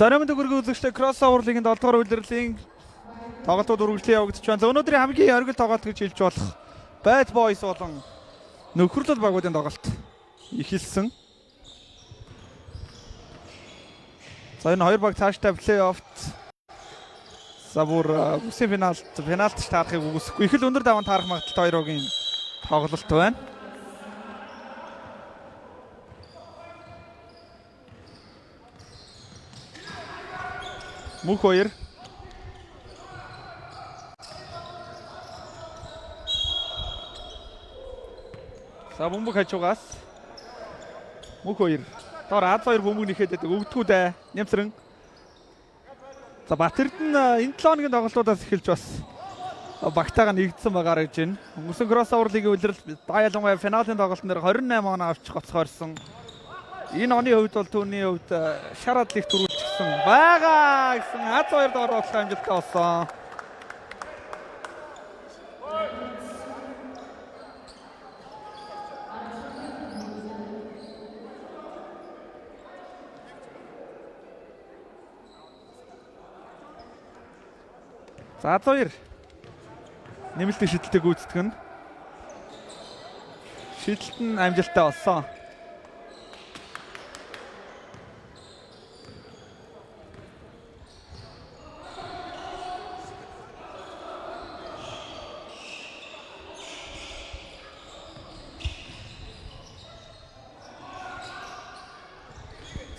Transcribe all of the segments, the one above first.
Заримд хүргэн үзэгчтэй Crossover League-ийн 7 дугаар үйлрлийн тоглолтууд үргэлжлэн явагдаж байна. За өнөөдрийн хамгийн оргил тоглолт гэж хэлж болох Bad Boys болон нөхөрлөл багуудын тоглолт эхэлсэн. За энэ хоёр баг цаашдаа плей-оффт за бүр үсгийн пенальт таарахыг үгүйсэхгүй. Их л өндөр даван таарах магадaltaй хоёр багийн тоглолт байна. Мөнх хоёр. За бөмбөг хажуугаас. Мөнх хоёр. Доор Аз хоёр бөмбөг нэхэд байдаг. Өгдгүүдээ нямцран. За Батэрд нь энэ 7 хоногийн тоглолтуудаас эхэлж бас багтаага нэгдсэн байгаарай гэж байна. Өнгөрсөн Crossover League-ийн улирал ялангуяа финалийн тоглолтын дээр 28 оноо авчих гоцгоорсон. Энэ оны хувьд бол түүний хувьд шараад лиг төрүүлчихсэн байгаа гэсэн Аз хоёр доор болох амжилттай болсон. За Аз хоёр нэмэлтийн шидэлтийг гүйцэтгэн. Шидэлт нь амжилттай болсон.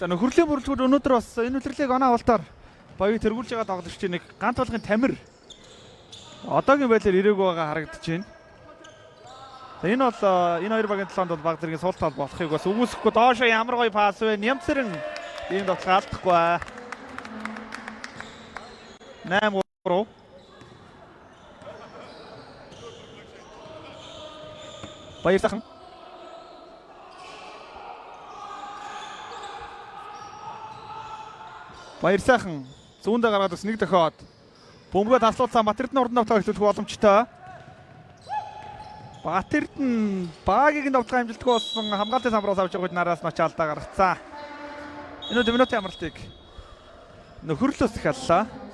За нөхөрлийн бүрэлдэхүүн өнөөдөр бас энэ үлрэлийг оноо авалтаар багийг тэргүүлж байгаа тоглогчдын нэг ганц болгын Тамир одоогийн байдлаар ирээгүй байгаа харагдаж байна. За энэ бол энэ хоёр багийн талаанд бол баг зэргийн сул тал болохыг бас үгүйсэхгүй. Доошо ямар гоё пасс вэ? Нямцран ийм тоглох алдахгүй бай. 8-3. Баяр сайхан. Баяр сайхан зүүндээ гаргаад бас нэг дохиод бөмбөгөө таслуулсан Батэрд нь урд давтгаа эхлүүлэх боломжтой. Батэрд нь багийг нь давтгаа амжилтгүй болсон хамгаалтын самбараас авч явах үед нараас мач алдаа гаргацсан. Энэ минутын амралтыг нөхөрлөөс эхэллээ.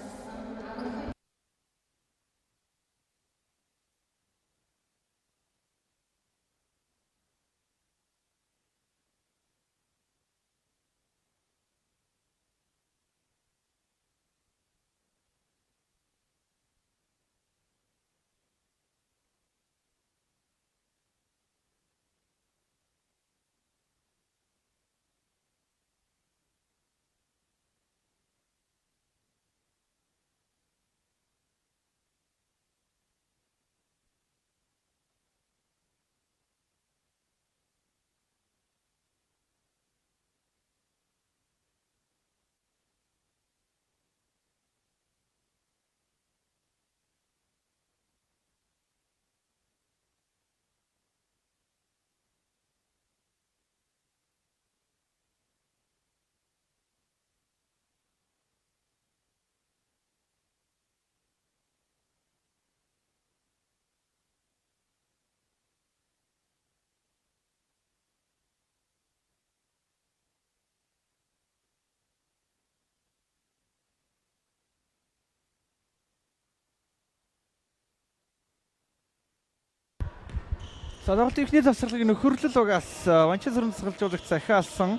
Садгалт ихний завсралыг нөхөрлөл угаас Ванчин сүрэн засгалжуулагч захиалсан.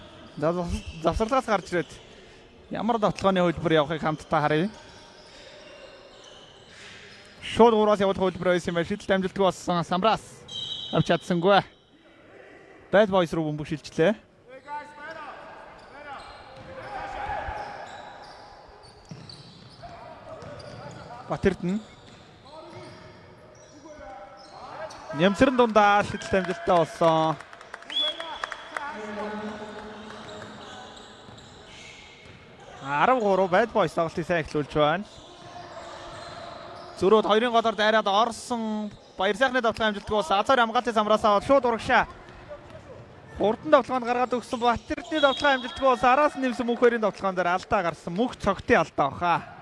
Завсралгаас гарч ирээд ямар давталгааны хөлбөр явахыг хамтдаа харъя. Шууд ураас явах хөлбөр байсан юм байна. Шидэлт амжилтгүй болсон Самбраас авч чадсангүй. Bad Boys руу бөмбөг шилжлээ. Батэрд нь нямцран дундаа шидэлт амжилттай болсон. Арав Bad Boys тоглолтыг сайн эхлүүлж байна. Зөрөөд хоёрын голоор дайраад орсон баяр сайхны давталгаа амжилтгүй болсон. Азар хамгаалтын самраас аваад шууд урагшаа. Хурдан давталгаанд гаргаад өгсөн Батэрдний давталгаа амжилтгүй болсон. Араас нь нэмсэн мөнх хоёрын давталгаан дээр алдаа гарсан. Мөнх цогтын алдаа баха.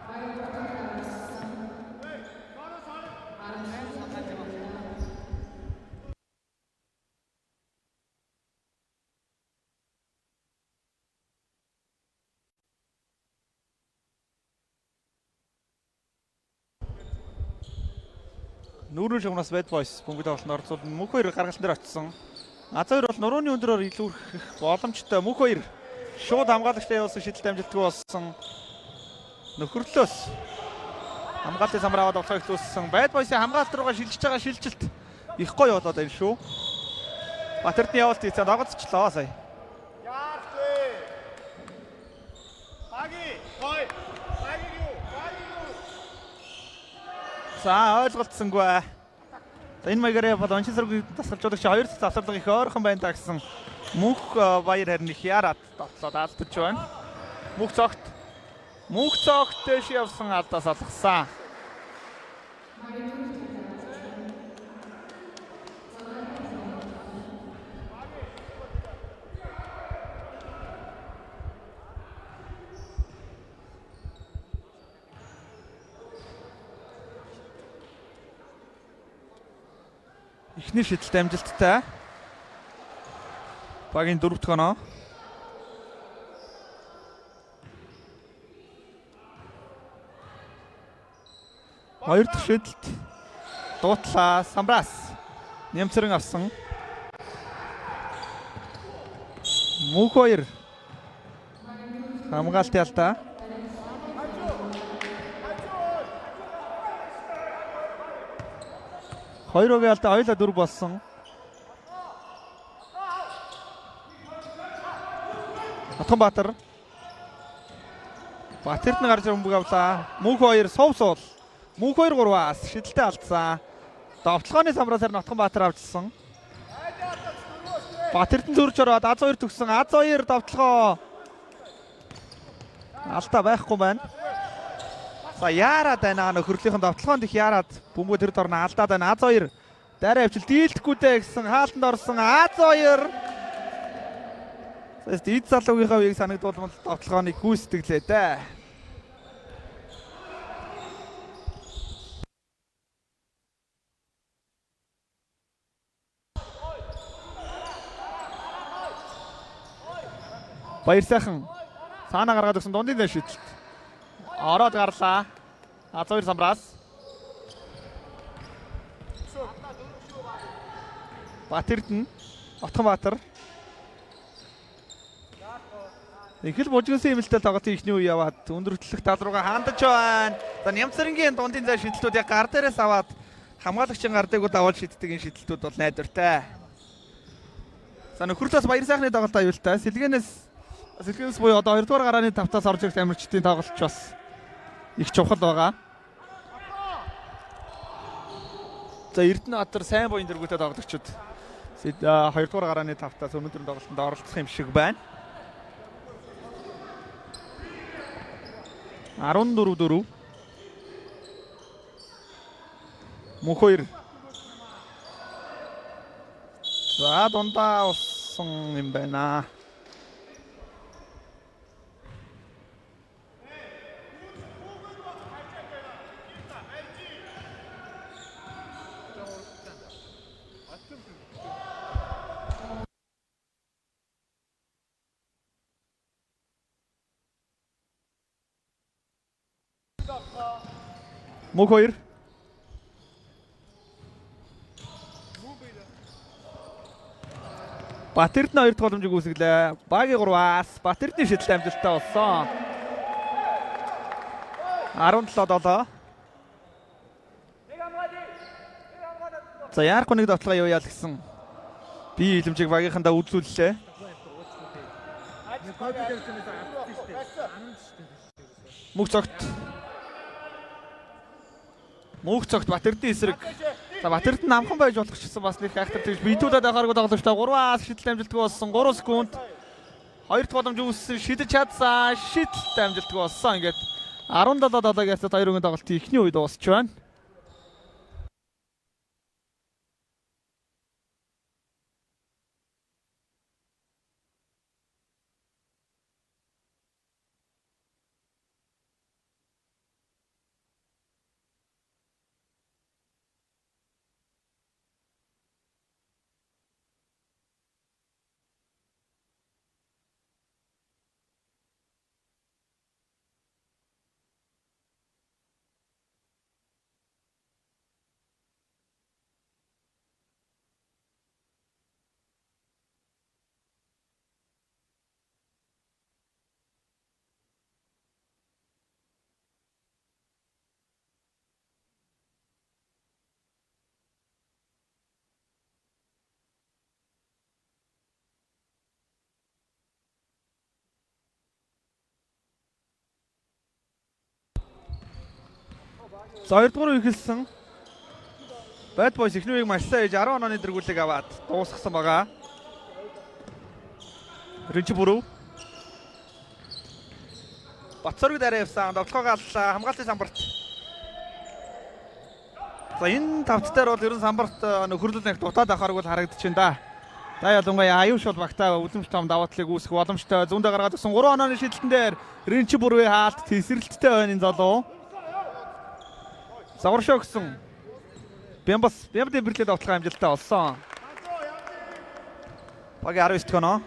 Нүүрэн шугнаас Bad Boys бөмбөг тоглолтод орцуулна. Мөнх хоёр гаргалсан дээр очсон. Аз хоёр бол нурууны өндөрөөр илүүрэх боломжтой. Мөнх хоёр шууд хамгаалагчтай явуулсан шидэлт амжилтгүй болсон. Нөхөрлөөс хамгаалтын самбар аваад авахыг хүссэн. Bad Boys-ийн хамгаалалт руугаа шилжиж байгаа шилжилт их гоё болоод байна шүү. Батэрдны явуулт хийцээ дагацчлаа сая. За ойлголцсонгүй. За энэ маягаар бол онцлог тасгалжуулагч хоёр завсарлага их ойрхон байна та гэсэн Мөнх баяр харин их яраад тоглоод алдаж байна. Мөнх цогт дэш явсан алдаас алгасан. Эхний шидэлт амжилттай. Багийн 4 дахь оноо. Хоёр дахь шидэлт. Дуутлаа самбраас нэмцэрэн авсан. Мөнх хоёр хамгаалтын алдаа. Хоёроогийн алдаа хоёулаа 4 болсон. Атганбаатар. Батэрд нь гарч бөмбөг авлаа. Мөнх хоёр сувсуул. Мөнх 2-3-аас шидэлтэй алдсан. Довтлооны самраас харин Атганбаатар авчилсан. Батэрд нь зөрж ороод Аз хоёр төгсөн. Аз хоёр довтлоо. Алдаа байхгүй байна. За яарад байна нөхөрлийнхэн довтлоонд их яарад бөмбөг тэр дорно алдаад байна. Аз хоёр дараа авчил дийлдэхгүй дээ гэсэн хаалтанд орсон. Аз хоёр эд залуугийнхаа үеийг санагдуулмал довтлооны гүйцэтгэлээ дээ. Баяр сайхан цаана гаргаад өгсөн дундын дэш шидэлт. Ороод гарлаа. Аз хоёр самраас. Батэрдэн Атганбаатар. Ихэл бужигсан хэмэлтэл тоглолтын ихний үе яваад өндөр хөтлөх тал руугаа хандаж байна. За Нямцэрэнгийн дундын зай шидэлтүүд яг гар дээрээс аваад хамгаалагчийн гар дээгүүр даваад шиддэг энэ шидэлтүүд бол найдвартай. За нөхөрлөөс баяр сайхны тоглолт аюултай. Сэлгэнээс буюу одоо 2 дугаар гарааны тавтаас орж ирэх амирчдын тоглолт ч бас их чухал байгаа. За Эрдэнэбаатар сайн буян дэргүүтэй тоглогчид 2 дугаар гарааны тавтаас өнөөдрийн тоглолтод оролцох юм шиг байна. 14-4. Мөнх хоёр. За дундаа усан юм байна. Мөнх хоёр. Батэрд нь 2 дахь боломжийг үүсгэлээ. Багийн 3-аас Батэрдний шидэлт амжилттай болсон. 17-7. За яарахгүй нэг довтлогоо юу яал гэсэн. Би илэмжийг багийнхандаа үзүүллээ. Мөнх цогт Батэрдний эсрэг. За Батэрд нь намхан байж болох ч гэсэн бас нэг хайхтар тэгж бидүүлээд байхааргүй тоглогчтой 3-аас шидэлт амжилтгүй болсон. 3 секунд. 2 дахь боломж үүссэн шидэж чадсан. Шидэлт амжилтгүй болсон. Ингээд 17-7 гэсэн 2 өгийн тоглолтын эхний үед дуусч байна. За 2 дугаар ихэлсэн. Bad Boys эхний үеийг маш сайн хийж 10 онооны дэргүүлэг аваад дуусгасан байгаа. Ринч бүрүү. Бацорог дараа явсан. Довтлогоо галлаа. Хамгаалтын самбарт. За энэ тавцтай бол ерөн самбарт нөхөрлөл нэг дутаад авахарг бол харагдчихээн да. За ялангуяа аюуш бол багтаа үлэмж том даваа талыг үүсгэх боломжтой. Зүүндээ гаргаад өгсөн 3 онооны шидэлтэн дээр Ринч бүрвээ хаалт тесрэлттэй байна энэ залуу. Загваршоо гэсэн. Бямбас бэмбэрлээд автлага амжилттай олсон. Багийн 19 дэх оноо.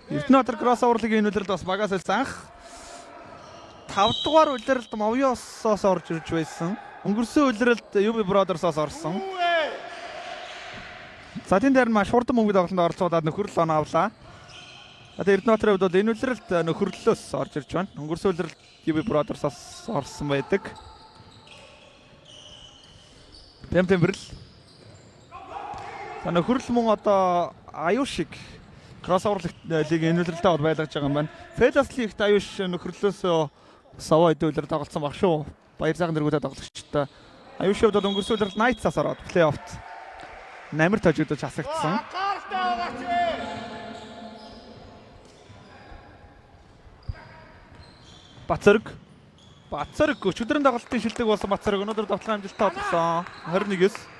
Эрдэнэтар кроссоверлыг энэ үлрэлд бас багаас илсэн анх 5 дугаар үлрэлд Мовьёсоос орж ирж байсан. Өнгөрсөн үлрэлд UB Brothers-оос орсон. За тийм дээр маш хурдан мөнгө тоглолтод оролцуулаад нөхөрлөл оноо авлаа. Одоо Эрдэнэтарын хувьд бол энэ үлрэлд нөхөрлөлөөс орж ирж байна. Өнгөрсөн үлрэлд UB Brothers-оос орсон байдаг. Тэмбэрл. За нөхөрлөл мөн одоо аюуш шиг кроссовер лиг энэ үлрэлтэй бол байлгаж байгаа юм байна. Фэлас лигт аюуш нөхөрлөөс саваа хэдүүлэр тоглолцсон баг шүү. Баяр сайхан дэргүүдээ тоглогчтой. Аюуш хувьд бол өнгөрсөн үлрэлд Knights-аас ороод плей-оффт намар тожигдож хасагдсан. Бацорог өчигдрийн тоглолтын шилдэг болсон Бацорог өнөөдөр тоглох амжилттай болсон. 21-с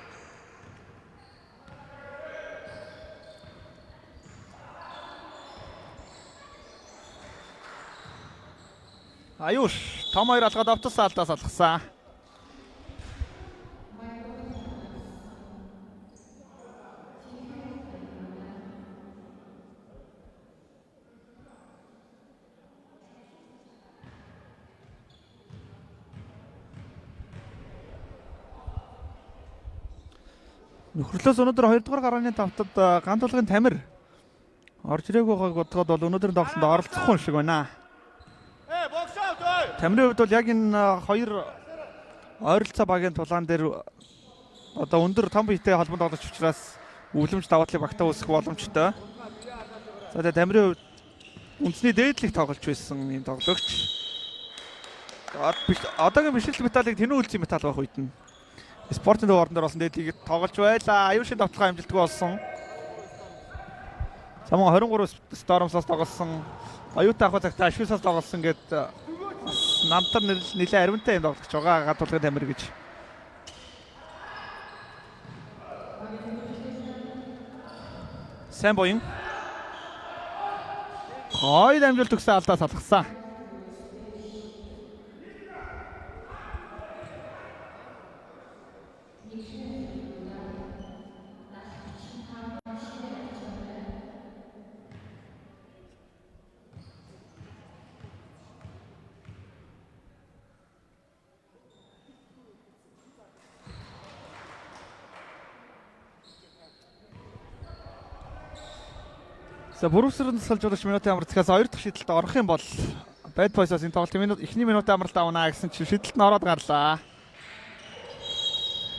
аюуш том 2 алгаад автос алдаас алгасан. Нөхөрлөөс өнөөдөр 2 дугаар гарааны тавтад ганц толгойн Тамир орж ирээгүй байгааг бодоход бол өнөөдрийн тоглолтод оролцохгүй юм шиг байна. Тамирын хувьд бол яг энэ 2 ойролцоо багийн тулаан дээр одоо өндөр том биетэй холбоонд тоглож учраас өвлөмж даваа талыг багтаа үүсгэх боломжтой. За тэгээ Тамирын хувьд үндэсний дээдлийг тоглож байсан юм тоглогч. Одоогийн бишрэлт металлыг тэнүү үлцэн металл байх үед нь спортын дууран дээр болсон дээдлийг тоглож байлаа. Аюушийн давталгаа амжилтгүй болсон. Самун 23 Storms-аас тоглосон. Оюутан ахуй цагтаа Ашгисаас тоглосон гэдэг намтар нэлээд аримтай юм тоглож байгаа гад тулгын Тамир гэж. Сайн боён. Хойд амжилт өгсөн алдаас алгасан. За бүрүүсрэн салж удаач минутын амралтаас 2 дахь шидэлд орох юм бол Bad Boys-аас энэ тоглолтын эхний минутын амралт авна гэсэн чинь шидэлт нь ороод гарлаа.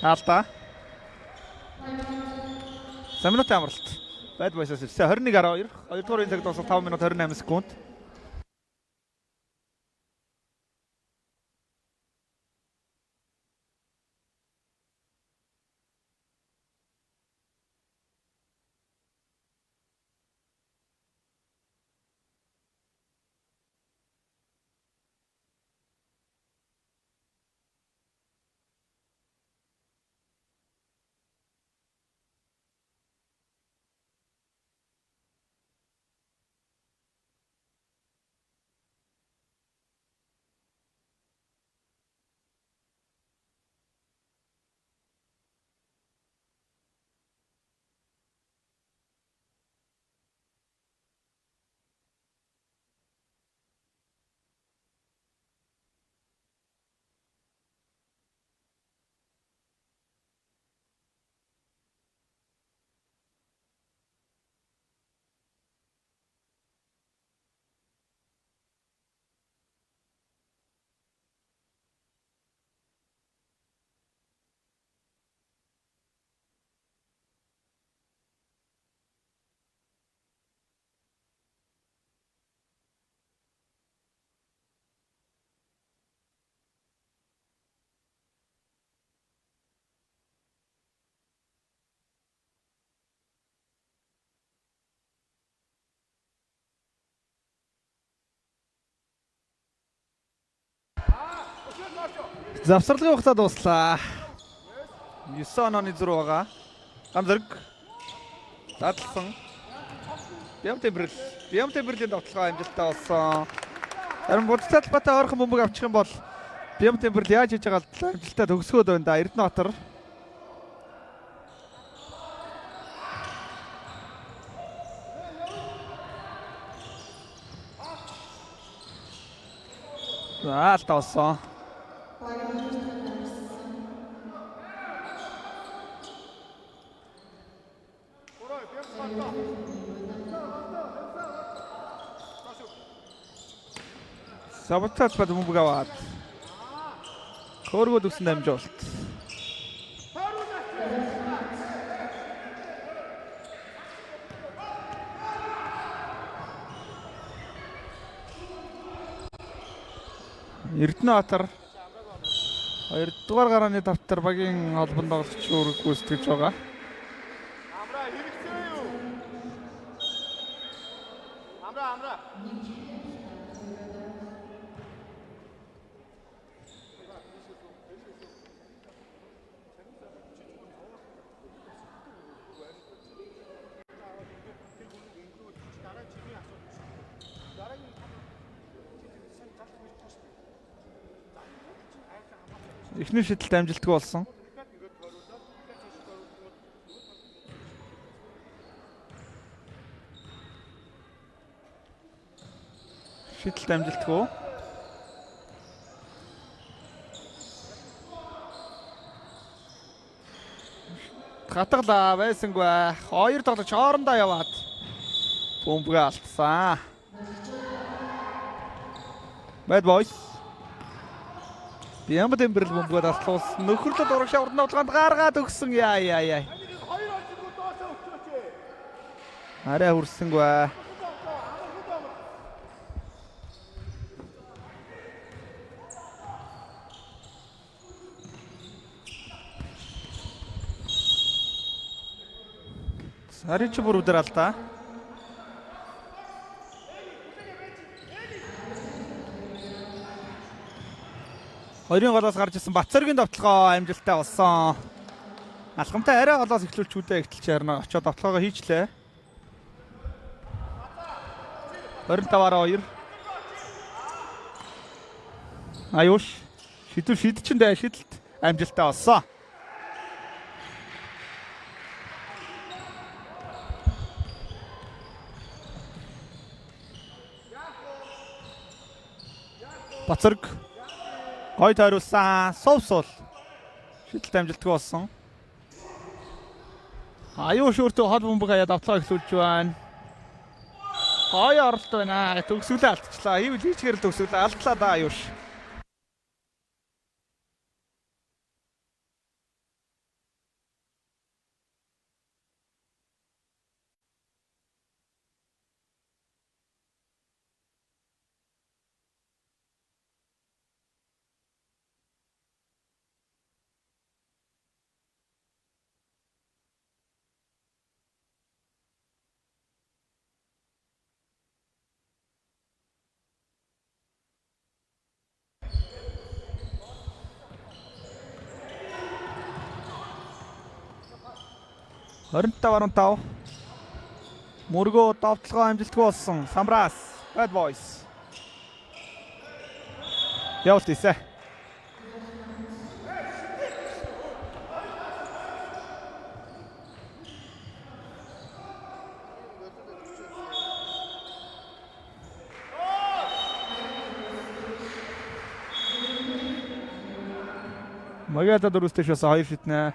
Хаалта. За минутын амралт. Bad Boys-аас 21-12. 2 дугаар цаг дуусах 5 минут 28 секунд. Завсралгын хугацаа дуслаа. 9 онооны зур байгаа. Гам зэрэг. Задлсан. Бям Тэмбэрлэлийн тоглогоо амжилттай болсон. Харин Будцал Бата ойрхон бөмбөг авчих юм бол Бям Тэмбэрл яаж хийж байгаа л амжилттай төгсгөөд байна да. Эрдэнэбаатар. Алдаа болсон. Сабатац бод бөмбөг аваад. Хөөргөд үсэн дамжуулт. Эрдэнэбаатар 2 дугаар гарааны давтар багийн холбонд тоглогч үүрэг гүйцэтгэж байгаа. Эхний шидэлт амжилтгүй болсон. Шидэлт амжилтгүй. Хатгалаа байсангүй. Хоёр тоглогч хоорондоо яваад бөмбөг алдсан. Bad boys. Бям Тэмбэрл бөмбөгөд алтлуулсан. Нөхөрлөд урагш урд тоглоонд гаргаад өгсөн. Яа. Арай хүрсэнгүй. Сарич бүр өдөр алдаа. Хоёрын голоос гарч ирсэн Батцоргийн давталгаа амжилттай болсон. Алхамтай арай голоос эхлүүлч үдэ ихтэлч харна. Очоод давталгаагаа хийчлээ. 25-2. Аюуш. Шидэлт амжилттай болсон. Батцорг гой тойруулсан. Сувсул. Шидэлт амжилтгүй болсон. Аюуш өөртөө хол бөмбөг хаяад давталгаа эхлүүлж байна. Гой оролт байна. Төгсгөлөө алдчихлаа. Ийвэл хийчихээр төгсгөлөө алдлаа да Аюуш. Орнтав. Мөргөө давталгаа амжилтгүй болсон. Самбрас. Bad boys. Явуулт ийсэ. Магата дөрөвстэй шоса 2 шитнэ.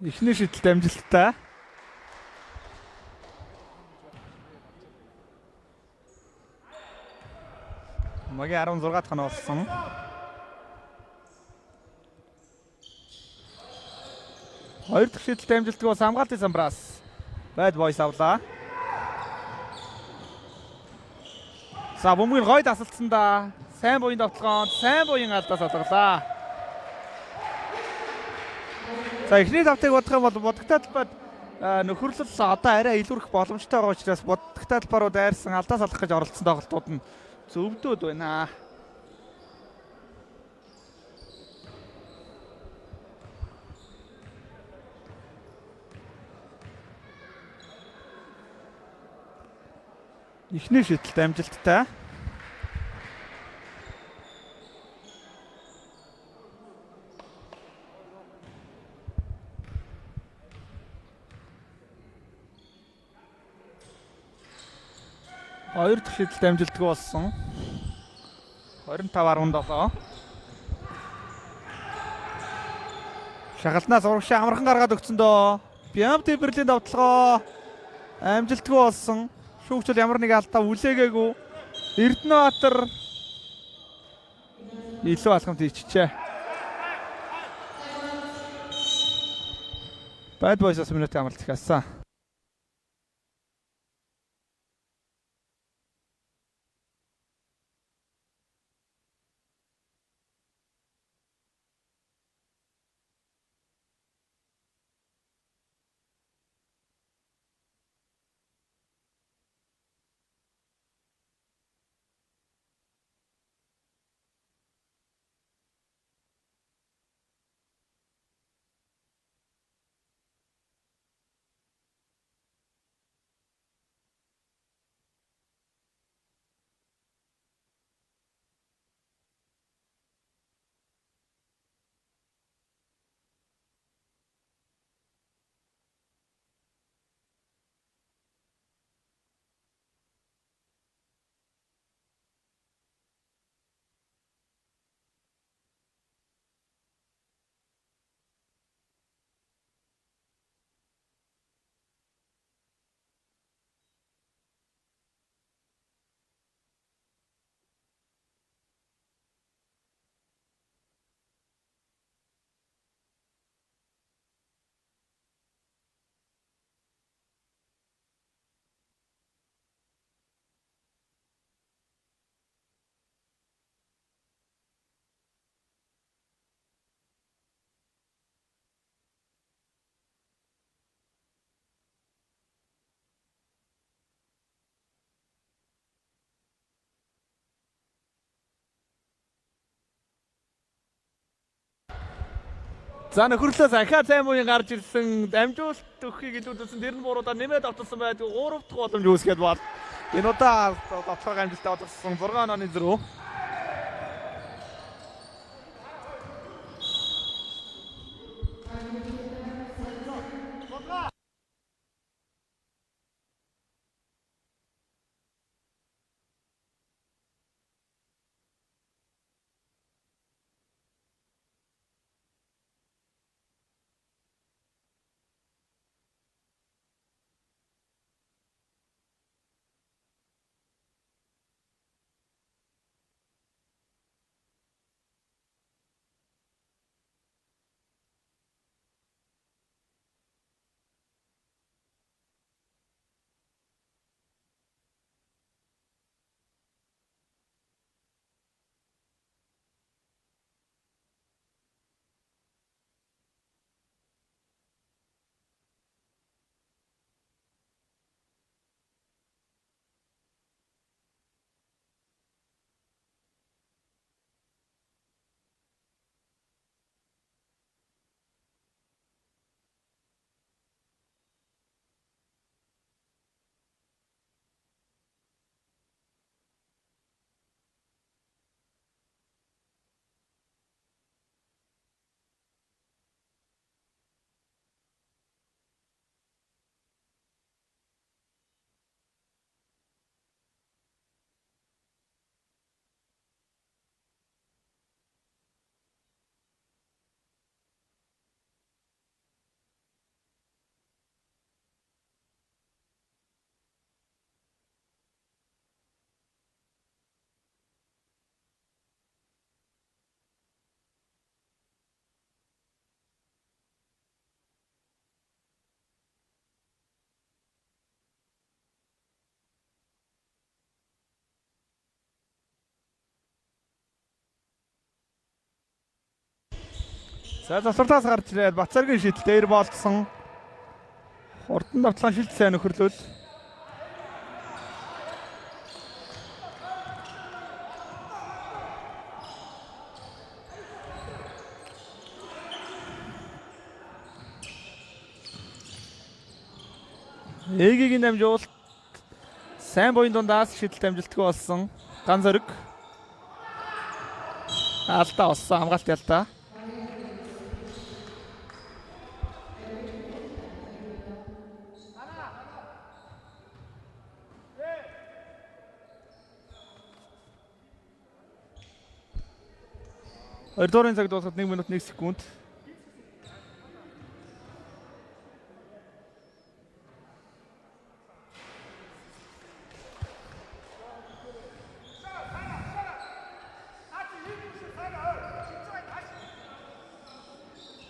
Эхний шидэлт амжилттай. Могийн 16 дахь нь болсон. Хоёр дахь шийдэлт амжилтгүй бас хамгаалтын самбраас Bad Boys авлаа. За бөмбөгийг гой тасалдсан да. Сайн буян давталгоонд сайн буян алдаас олглаа. За эхний давтыг бодох юм бол бодогтой талбайд нөхөрлөл одоо арай илүүрэх боломжтой байгаа учраас бодогтой талбарууд дайрсан алдаас алах гэж оролцсон тоглолтууд нь зөвдөөд байна. Эхний шийдэлт амжилттай. Хоёр дахь шийдэлт амжилтгүй болсон. 25-17. Шагалнаас урагшаа амархан гаргаад өгцөндөө. Бямт Берлин давталгаа амжилтгүй болсон. Шүүгчл ямар нэг алдаа үлээгээгүй. Эрдэнэбаатар илүү алхамд иччээ. Bad Boys-аас минут амралт ихсэн. За нөхөрлөөс ахаа сайн буян гарч ирсэн. Амжуулт өгөхийг илүүдсэн. Тэр нь буруудаа нэмээд автсан байдаг. 3 дахь боломж үүсгээд бол энэ удаа давталгаа амжилттай болгосон 6-0. За завсралтаас гарч ирээд Бацаргийн шидэл дээр болцсон. Хурдан давталгаан шилт сайн нөхөрлөл. Эгийн дамжуулт сайн буян дундаас шидэлт амжилтгүй болсон. Ган зориг. Алдаа болсон хамгаалт ялтаа. Хоёрдуурын цаг дуусахад 1 минут 1 секунд.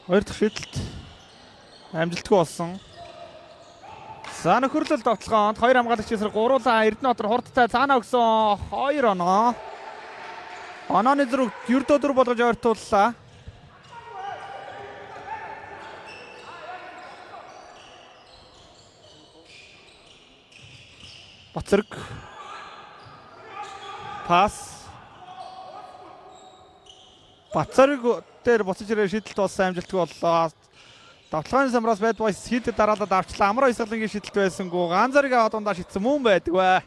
Хоёр дахь шидэлт амжилтгүй болсон. За нөхөрлөл тоглоонд хоёр хамгаалагч эсрэг гуруулаа Эрдэнэтбаатар хурдтай цаанаа өгсөн 2 оноо. Онооны зүрх ердөөдөр болгож ойртууллаа. Бацарг. Пас. Бацарг дээр буцаж ирээ шидэлт болсон амжилтгүй боллоо. Давталгааны самраас Bad Boys хит дараалаад авчлаа. Амар Баясгалангийн шидэлт байсангүй. Ган зэрэг аваад дундаа шидсэн мөн байдаг бай.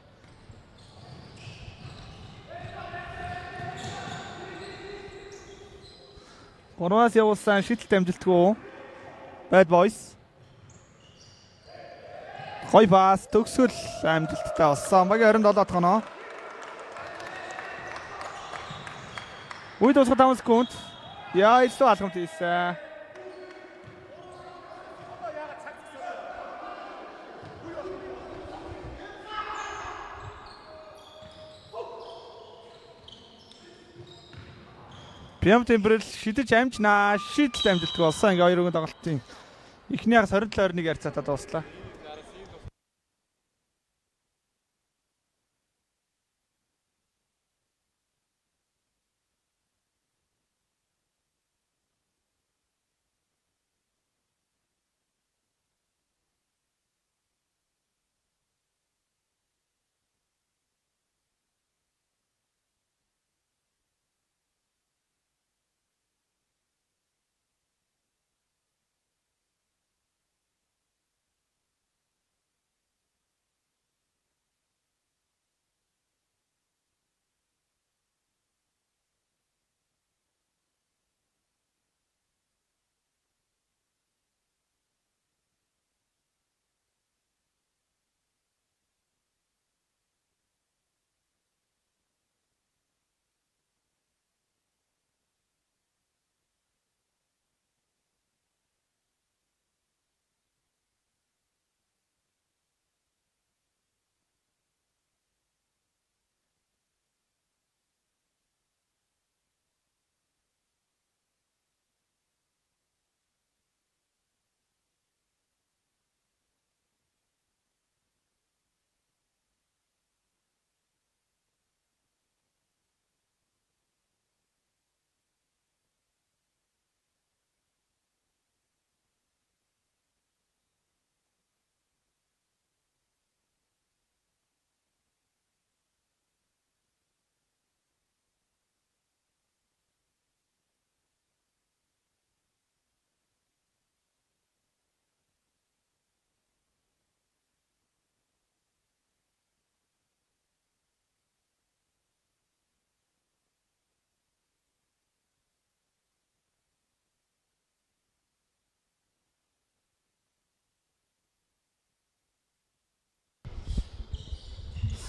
Гурваас явуулсан шидэлт амжилтгүй. Bad Boys. Хой пас төгсгөл амжилттай болсон. Багийн 27 тоноо. Үе дуусах 5 секунд. Яа, илүү алхамт хийсэн. Прям темперл шидэж амжнаа. Шидэлт амжилтгүй болсон. Ингээ хоёр өгөн тоглолтын эхний хагас 27-21 ярцаатаа дууслаа.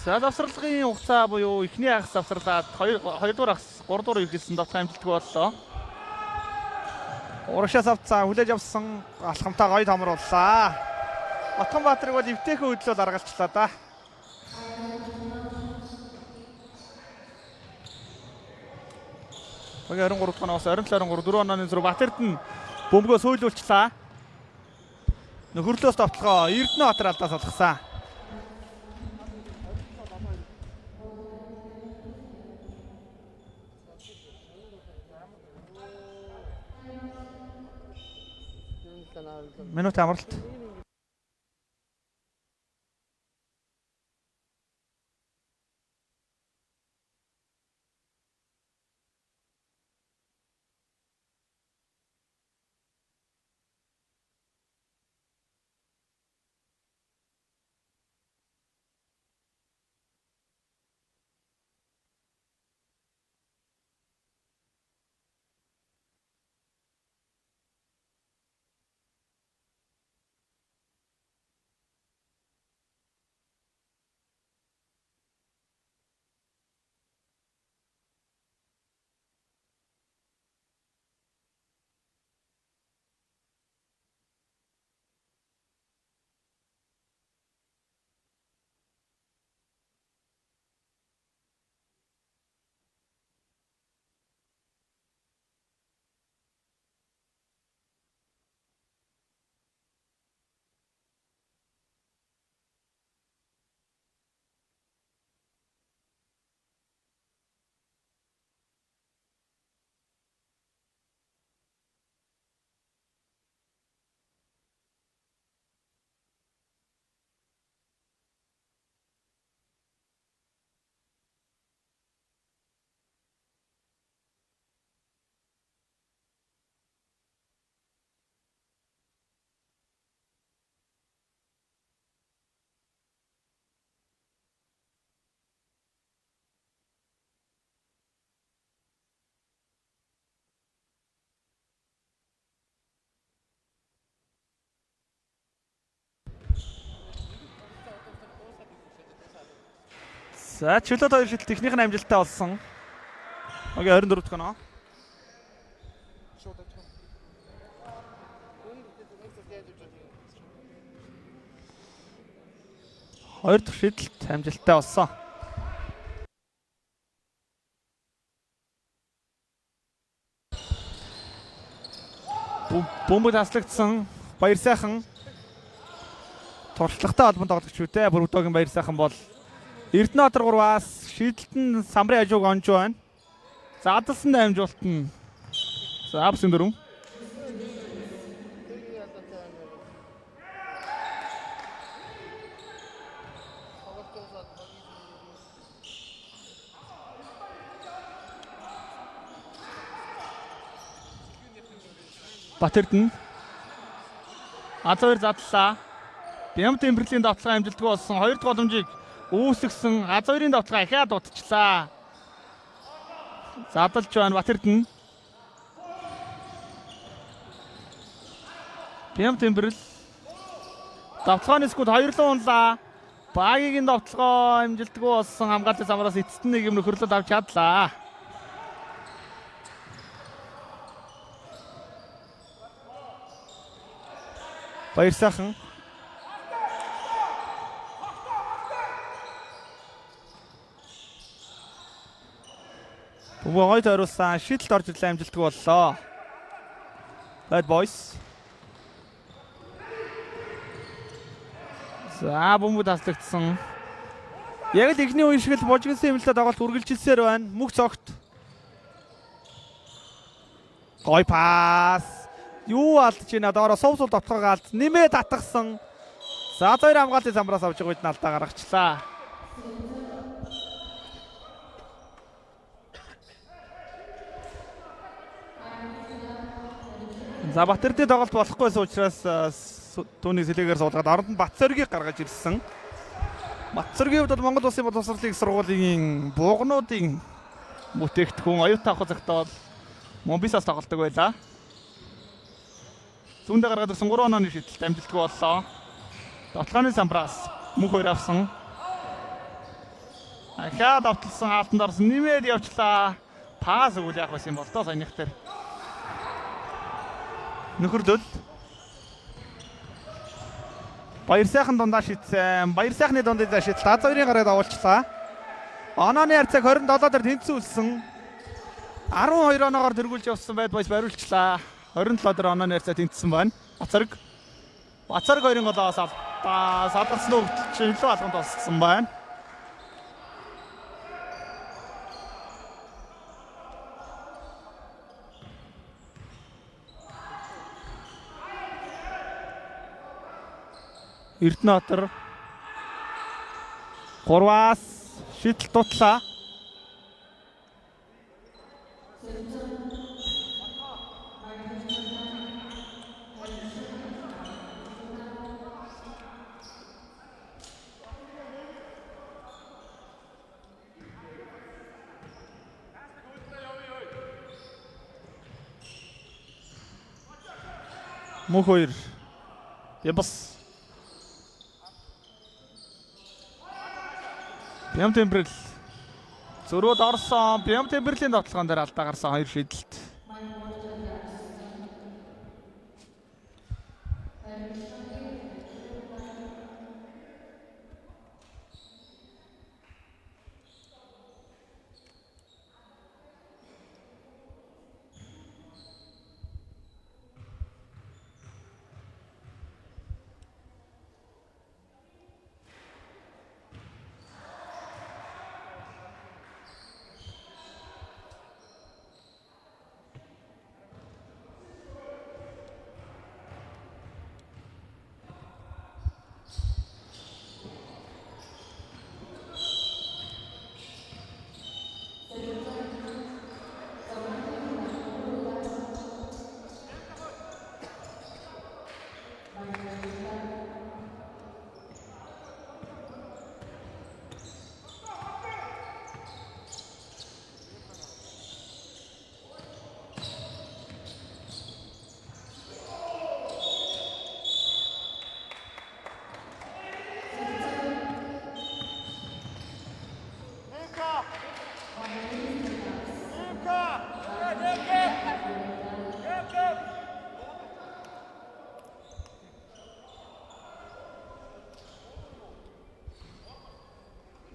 За завсралгын хугацаа буюу эхний хагас завсарлаад 2 дугаар хагас 3 дугаар ихэсэн давталгаа амжилтгүй боллоо. Урагшаас авцаа хүлээж авсан алхамтаа гоё томрууллаа. Батганбаатарыг бол эвтэйхэн хөдлөл аргалчлаа да. Багийн 23 тоноос 27-23 4 онооны зэрэг Батэрд нь бөмбөгөө сөйлүүлчлээ. Нөхөрлөөс давталгаа Эрдэнэтбаатар алдаас олгосон. Минут амралт. За чөлөөт хоёр шидэлт техникийн амжилттай болсон. Окей 24 дахь оноо. Хоёр дахь шидэлт амжилттай болсон. Бомбод таслагдсан Баяр сайхан туршлагатай албан тоглогч үү те. Бүрэгдөөгийн Баяр сайхан бол Эрдэнэтбатар 3-аас шидэлт нь самбарын хажууг онж байна. Задлсан дамжуулт нь за авсан 4. Батэрдэн Азовэр задлаа. Бямт имбэрлийн давталгаа амжилтгүй болсон. Хоёр дахь боломжийг үүсгэсэн Азовэрийн давталгаа ихээд дутчлаа. Задлж байна Батэрдэн. Бямт имбэрл давталгааны скут хоёрлоо унлаа. Багийн давталгаа амжилтгүй болсон. Хамгаалалтын самраас эцэст нь нэг юм нөхөрлөд авч чадлаа. Баяр сайхан Бомбогойд оруулсан шидэлт орж ирлээ амжилтгүй боллоо. Bad boys. За бомбод таслагдсан. Яг л ихний үе шиг л божигнсан хэмнэлтэд тоглолт үргэлжилсээр байна. Мөх цогт. Гой пас. Юу алдж байна? Доороо сувсул давталгаа алд. Нэмээ татгсан. За хоёр хамгаалтын самбраас авч байгаа үед нь алдаа гаргачлаа. За Батэрдийн тоглолт болохгүйсэн учраас түүний сэлэгээр суулгаад оронд нь Батцоргийг гаргаж ирсэн. Батцоргийн хувьд бол Монгол Улсын боловсролын их сургуулийн буугнуудын бүтээгдэхүүн оюутан авах цагтаа бол Момбисаас тоглолдог байлаа. Зүүндээ гаргаад ирсэн 3 онооны шидэлт амжилтгүй боллоо. Давталгааны самбраас мөнх хоёр авсан. Ахаа давталсан хаалтанд орсон нэмээд явчлаа. Пас өгөл яах байсан юм бол тоо саяных дээр. Нөхөрлөл. Баяр сайхан дундаа шидсэн. Баяр сайхны дундын шидэлт Азовэрийн гараад авуулчлаа. Онооны харьцааг 27-оор тэнцвүүлсэн. 12 оноогоор тэргүүлж явсан байд бойс бариулчлаа. 27-оор онооны харьцаа тэнцсэн байна. Бацарг 2-ын голоос салгарсан өгч илүү алганд болсон байна. Эрдэнэтбаатар 3-аас шийдэл дутлаа. Мөнх 2. Ямбас. Бям Тембрэл. Зөрөөд орсон. Бям Тембрэлийн тоглоом дээр алдаа гарсан 2 шийдэлт.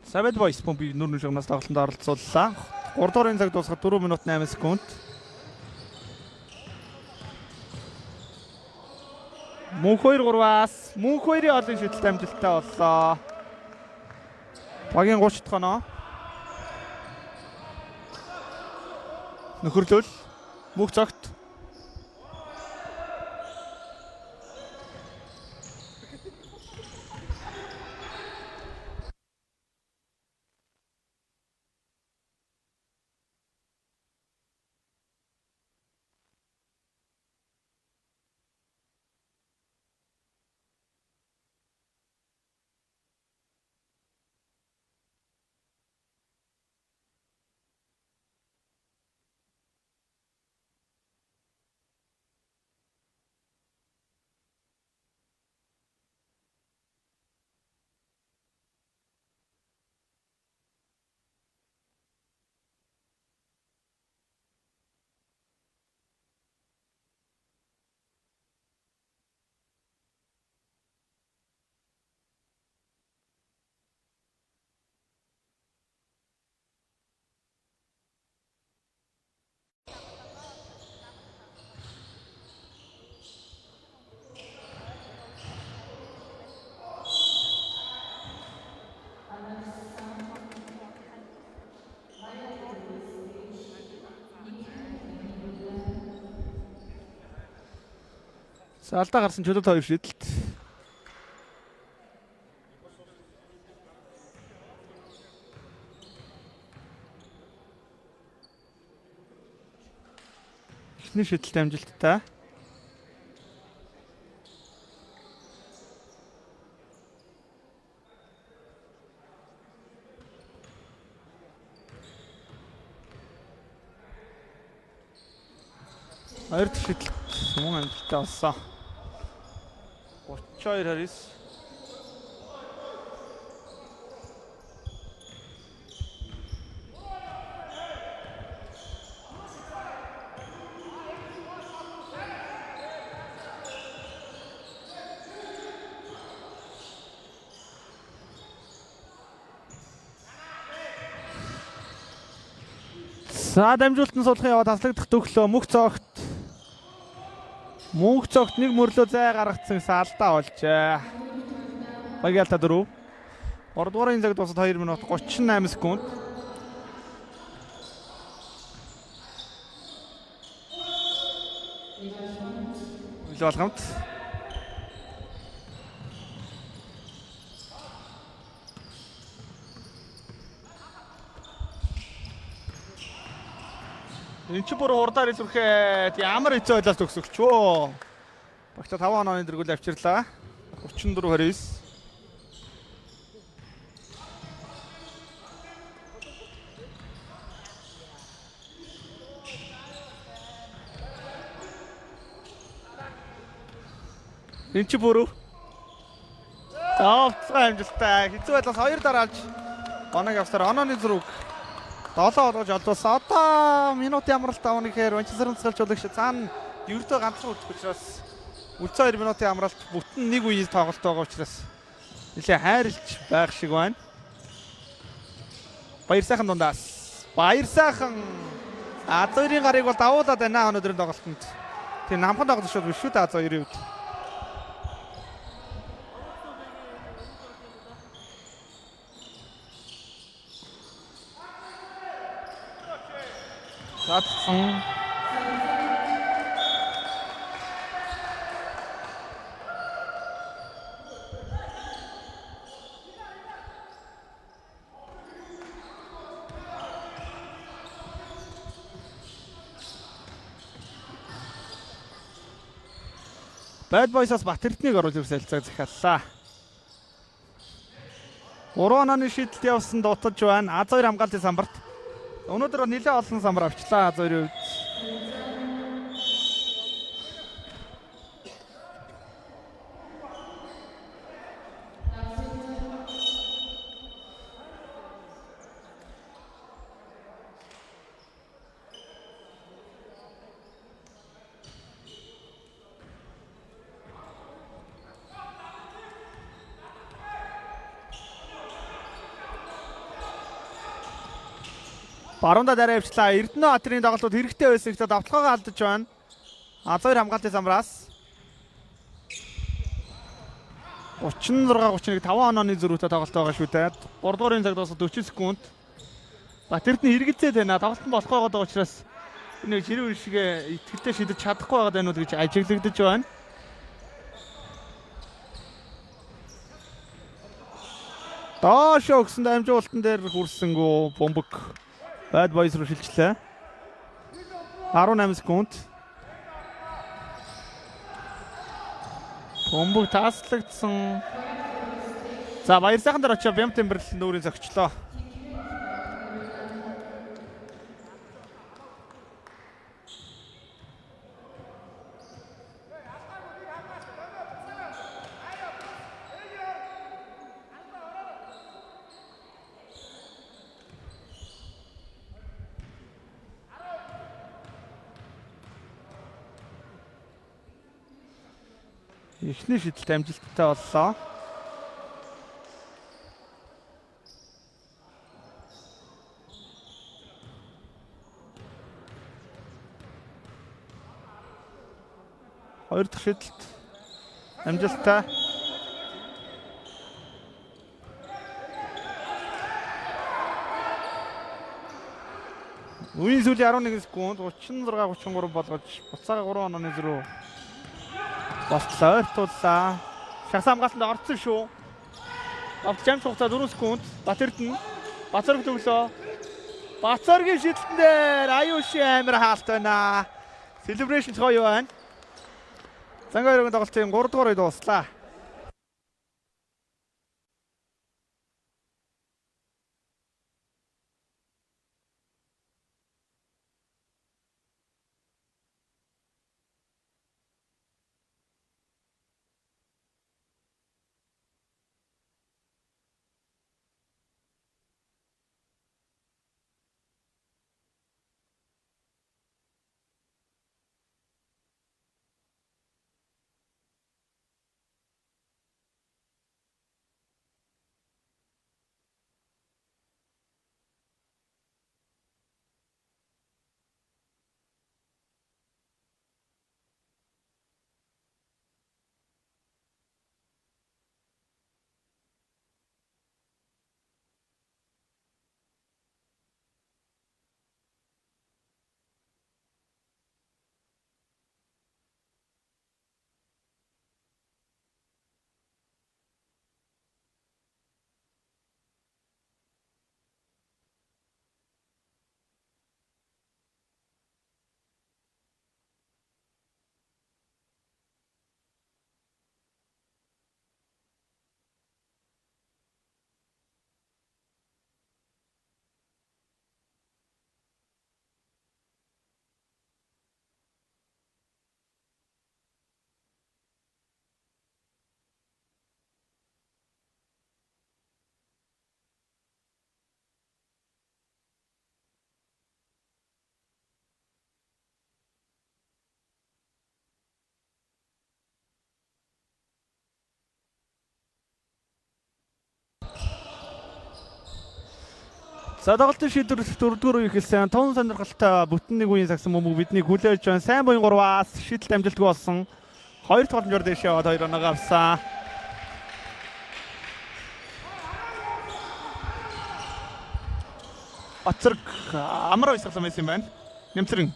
Savage Boys бомби нүрэн шагнаас тоглолтод оролцууллаа. 3 дуурын цаг дуусгаад 4 минут 8 секунд. Мөнх 2 3-аас Мөнх 2-ийн олон шийдэлт амжилттай боллоо. Багийн 30 дахь оноо. Нөхөрлөл Мөнх цагт. За алдаа гарсан чөлөөт 2 шийдэлт. Эхний шийдэлт амжилттай. Хоёр дахь шийдэлт мөн амжилттай болсон. 32 Харис. За дамжуултан суулгахын яваад таслагдах төглөө Мөнх цогт. Мөнх цогт нэг мөрлөө зай гаргацсан алдаа болжээ. Багиалта 4. 3 дуурын цаг дуусаад 2 минут 38 секунд. Үйлээ болгоомт. Энэ ч бүр хурдаар илүүрхэд ямар хэцүү байлаас төгсөгч вөө. Багта 5 онооны дэргүүл авчирлаа. 34-29. Энэ ч бүр тавцгаа амжилттай хэцүү байлаас 2 дараалж оног авсаар онооны зураг 7 олгож олдуулсан. Одоо минут ямар л тавны гэхээр Манчестер цэлжуулагч цаана ердөө ганцхан үлдэх учраас үлцэн 2 минутын амралт бүтэн нэг үеийн тоглолт байгаа учраас нэлээ хайрлж байх шиг байна. Баяр сайхан дундаас. Баяр сайхан А2-ын гарыг бол давуулаад байна өнөөдрийн тоглолтод. Тийм намхан тоглолт шүү биш шүү дээ А2-ын үед. Татсан. Bad Boys-аас Батэрднийг оруулж ирсэн хэлцээг захиаллаа. 3 онооны шийдэлт явсан дутаж байна. А2 хамгаалтын самбарт. Өнөөдөр нэлээд олон самбар авчлаа А2-ын үед. Баруунда дараа явчлаа. Эрдэнэ Батрын тоглолтод хэрэгтэй байсан гэхдээ давталгаагаа алдаж байна. А2 хамгаалтын самбараас 36-31 5 онооны зөрүүтэй тоглолт байгаа шүү дээ. 3 дугаарын цаг дуусах 40 секунд. Батэрдний хэрэгцээд байна. Тоглолт нь болох байгаа учраас нэг хэрэг шигээ итгэлтэй шидэж чадахгүй байгаа даа гэж ажиглагдаж байна. Доошоо өгсөн дамжуулалтан дээр хүрсэнгүү бомбог Bad Boys руу шилжлээ. 18 секунд. Бомбог тааслагдсан. За баяр сайхан дээр очиж Бям Тэмбэрлэл нүүрийн зогчлоо. Эхний шидэлт амжилттай боллоо. Хоёр дахь шидэлт амжилттай. Үеийн сүүлийн 11 секунд 36-33 болгож буцаага 3 онооны зөрүү болтлоо. Ойртууллаа. Шагсан хамгаалтанд орцсон шүү. Авч хугацаа 4 секунд. Батэрдэн Бацарг төглөө. Бацаргийн шидэлтэн дээр Аюуши амир хаалт байна. Celebration гоё байна. Зангаа өргөн тоглолтын 3 дугаар үед дуслаа. За тоглолтын шийдвэр 4-р үеийг хэлсэн. Тун сонирхолтой бүтэн нэг үеийн сагсан мөмөг биднийг хүлээж байна. Сайн буян 3-аас шийдэлт амжилтгүй болсон. 2 тоглолтоор дэшээ аваад 2 оноо авсан. Оцорг амар ойсгалсан байсан юм байна. Нэмцэрэн.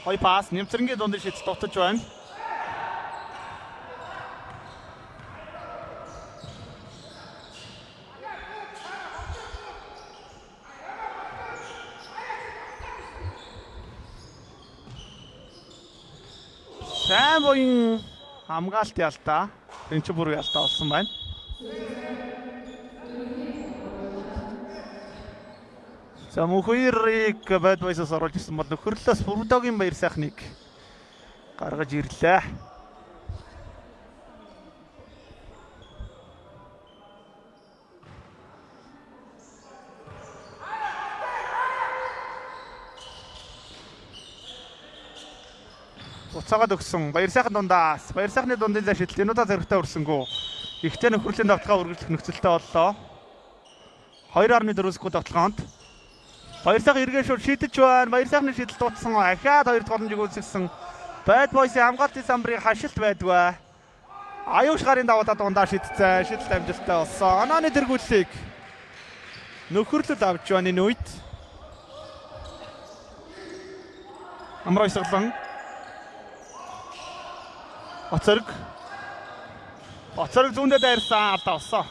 Хой пас Нэмцэрэнгийн дунд шийдэлт дутаж байна. Сайн буян хамгаалт ялтаа. Энд ч бүр ялтаа болсон байна. За мөнхөөрийг Bad Boys-ос оруулж ирсэн бол нөхөрлөөс Бүрдогийн баяр сайхныг гаргаж ирлээ. Уцаагаад өгсөн баяр сайхан дундаас баяр сайхны дундын зай шийдэлт энүүдээ зэрэгтэй өрсөнгөө. Ихтэй нөхөрлийн давтгаа үргэлжлэх нөхцөлтэй боллоо. 2.4 секунд давталгаанд баяр сайхан эргээ шууд шийдэж байна. Баяр сайхны шийдэлт дууссан. Ахаад 2 дахь боломжийг үүсгэсэн. Bad Boys-ийн хамгаалтын самбарыг хашилт байдгүй. Аюуш гарын даваатаа дундаа шийдсэн. Шийдэлт амжилттай болсон. Онооны тэргүүллийг нөхөрлөл авч байна энэ үед. Амар ойсгалан. Оцорг зүүндээ дайрсан алдаа болсон.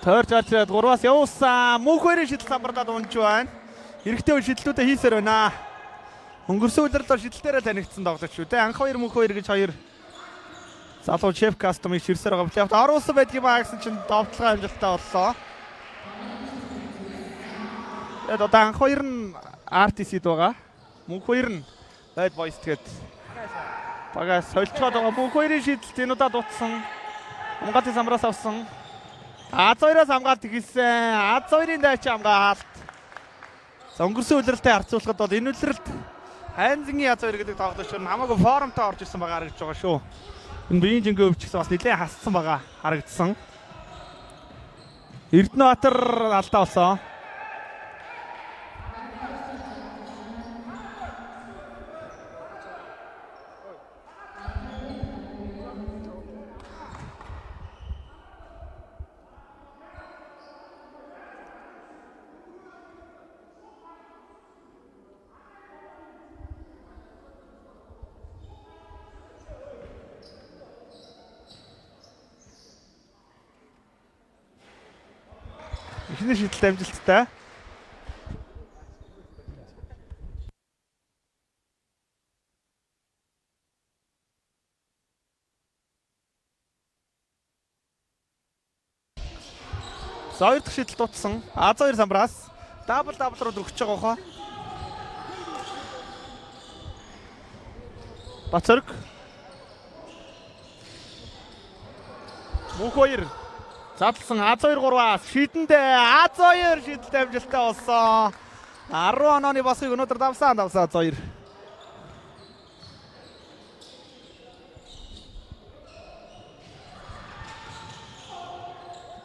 Тойрч арчаад 3-аас явуулсан. Мөнхөөрийн шийдэл самбарлаад унж байна. Хэрэгтэй үе шийдлүүдээ хийсээр байна. Өнгөрсөн үеэрлээ шийдэлтээрээ танигдсан тоглож шүү дээ. Анх 2 мөнхөөр гэж 2 залуу чеф кастомыг ширсээр байгаа. Оруулсан байдгийг маа гэсэн чинь довтлогоо амжилттай боллоо. Тэгээд одоо анх 2 нь RTC-д байгаа. Мөнхөөр нь Bad Boys тэгээд багаас солилцоод байгаа. Мөнхөөрийн шийдэлт энэ удаа дутсан. Хамгаалтын самбараас авсан. Az2-аас хамгаалт хийсэн. Az2-ын дайч хамгаалт. За өнгөрсөн үлрэлтэд харьцуулахад бол энэ үлрэлт Хайнзангийн Az2 гэдэг тоглогч нь хамаагүй формтой орж ирсэн байгаа харагдаж байгаа шүү. Энэ биеийн жингээ өвчсөн бас нэлээд хассан байгаа харагдсан. Эрдэнэбаатар алдаа болсон. Эхний шийдэлт амжилттай. За 2 дахь шийдэлт дутсан. Az2 самбраас дабл руу өргөж байгаа хоо. Бацарг. Мөнхөөр задлсан Az2 3-аас шийдэндээ Az2 шийдэлт амжилттай болсон. 10 онооны босхийг өнөөдөр давсан Az2.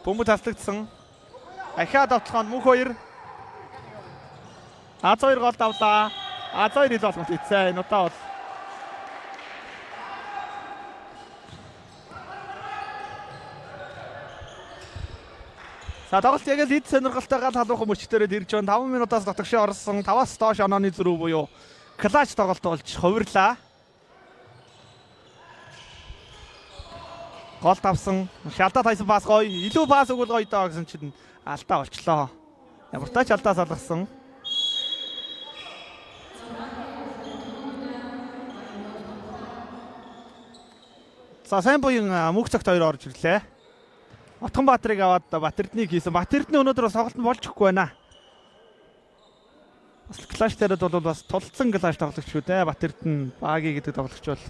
Бөмбөг таслагдсан. Ахаад автлаханд Мөнхөөр Az2 гол давлаа. Az2 хил болгонт ицсэн. Энэ удаа бол За тоглолт яг л эд сонирхолтойгоо талбайхан мөчтөрөд ирж байна. 5 минутаас дотогшоо орсон 5-аас доош онооны зөрүү буюу клатч тоглолт болж хувирлаа. Гол тавсан. Шалдаа тайсан пас гоё. Илүү пас өгвөл гоё доо гэсэн чинь алдаа болчлоо. Ямар тач алдаа салгасан. За сайн буян мөнх цагт 2 орж ирлээ. Отгонбаатрыг аваад Батэрднийг хийсэн. Батэрдний өнөөдөр бас тоглолт нь болж өгөхгүй байна. Бас клаш дээрд бол бас тулцсан клаш тоглогч шүү дээ. Батэрдэн Баги гэдэг тоглогч бол.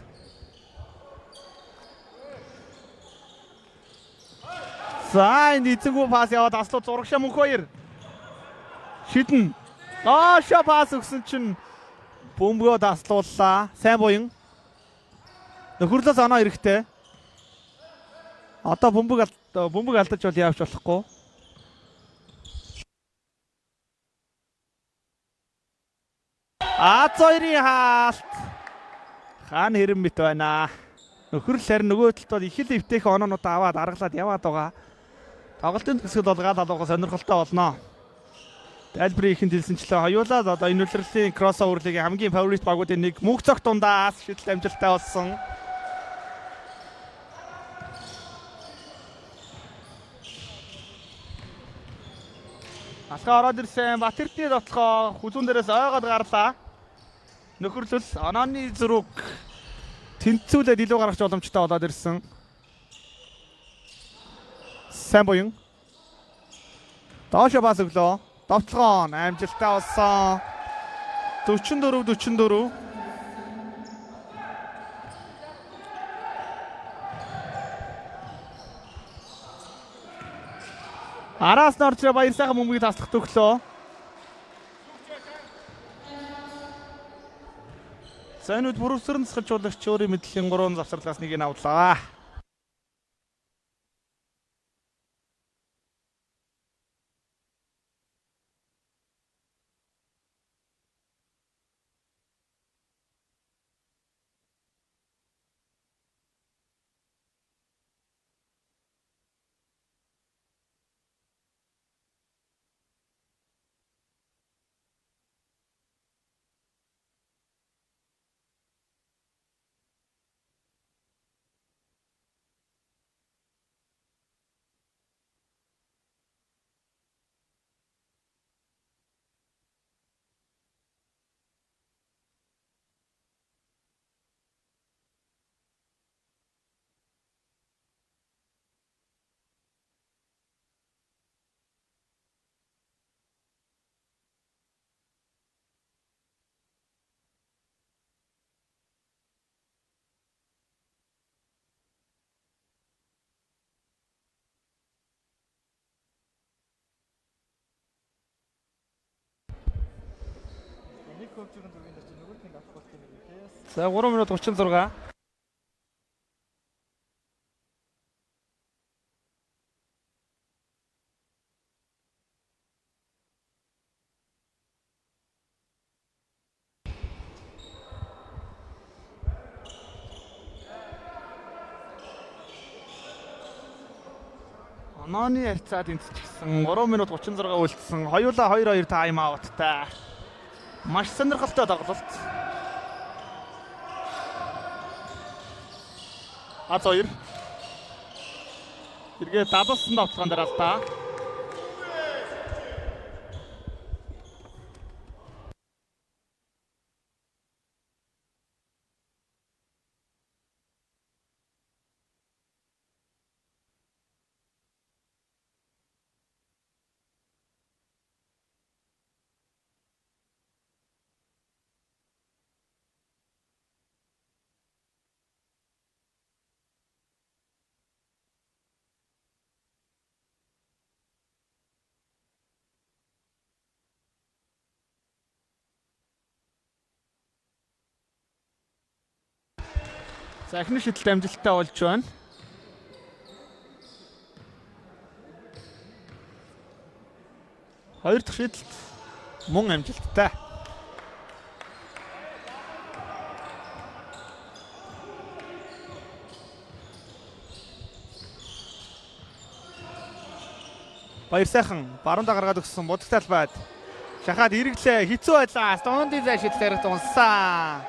За энэ эцэггүй пас яваад аслуу зурагшаа мөнх 2. Шидэн. Шаа пас өгсөн чинь бөмбөгөө таслууллаа. Сайн буян. Нөхөрлөөс оноо эрэхтэй. Одоо бөмбөг алдаж бол явж болохгүй. Азойрын хаалт. Хаан хэрэм бит байна. Нөхөрл харин нөгөө талд бол их л эвтэйх оноонуудаа аваад аргалаад яваад байгаа. Тоглолтын хэсэгт бол гал алууга сонирхолтой болно. Тайлбарын ихэнд хэлсэнчлээ хоёулаа одоо энэ үлрэлийн кроссовер лигийн хамгийн фаворит багуудын нэг мөнх цагт дундаас шидэл амжилттай болсон. Алхаа ороод ирсэн Батэрдний дотлохоо хүзүүн дээрээс ойгоод гарлаа. Нөхөрлөл онооны зөрүүг тэнцүүлээд илүү гаргах боломжтой болоод ирсэн. Сайн буян. Доошо бас өглөө. Довтлогоо амжилттай болсон. 44. Араас норч баяр сайхан бөмбөгийг таслах төглөө. Зайнууд бүрөвсрэн засгалжуулагч өөрийн мэдлийн 3 завсарлаас нэгийг авлаа. За 3 минут 36. Онооны харьцаа тэнцчихсэн 3 минут 36 үлдсэн. Хоёулаа 2-2 тайм ауттай. Маш сонирхолтой тоглолт. Азойр. Эргээ далуулсан давталгаан дээр алдаа. За эхний шидэлт амжилттай болж байна. Хоёр дахь шидэлт мөн амжилттай. Баяр сайхан баруунда гаргаад өгсөн Будагт талбайд шахаад эргэлээ хэцүү байлаа. Дундын зай шидлээр дунсан.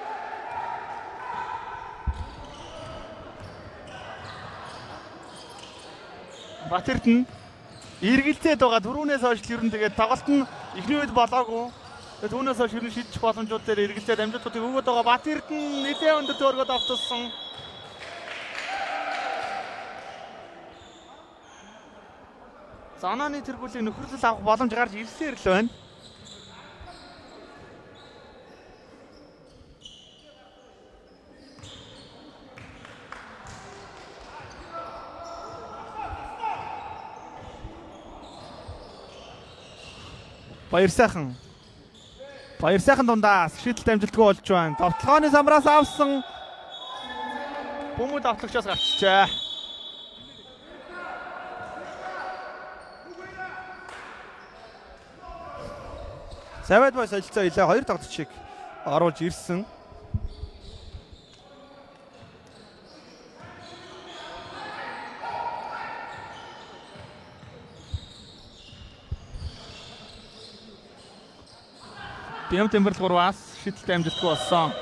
Батэрдэн эргэлзээд байгаа түрүүнээс хойш ер нь тэгээд тоглолт нь эхний үед болоогүй. Тэгээд түүнээс хойш ер нь шидчих боломжууд дээр эргэлзээд амжилтуудыг өгөөд байгаа. Батэрдэн нэлээд өндөр төргөд автсан. Занааны тэргүүлийг нөхөрлөл авах боломж гарч ирсээр л байна. Баяр сайхан дундаас шийдэлт амжилтгүй болж байна. Довтлооны самраас авсан бөмбөг давтлагчаас гарчжээ. Савд бой солилцоо илээ хоёр тогтчийг оруулж ирсэн. Бям Тэмбэрл 3-аас шийдэлт амжилтгүй болсон.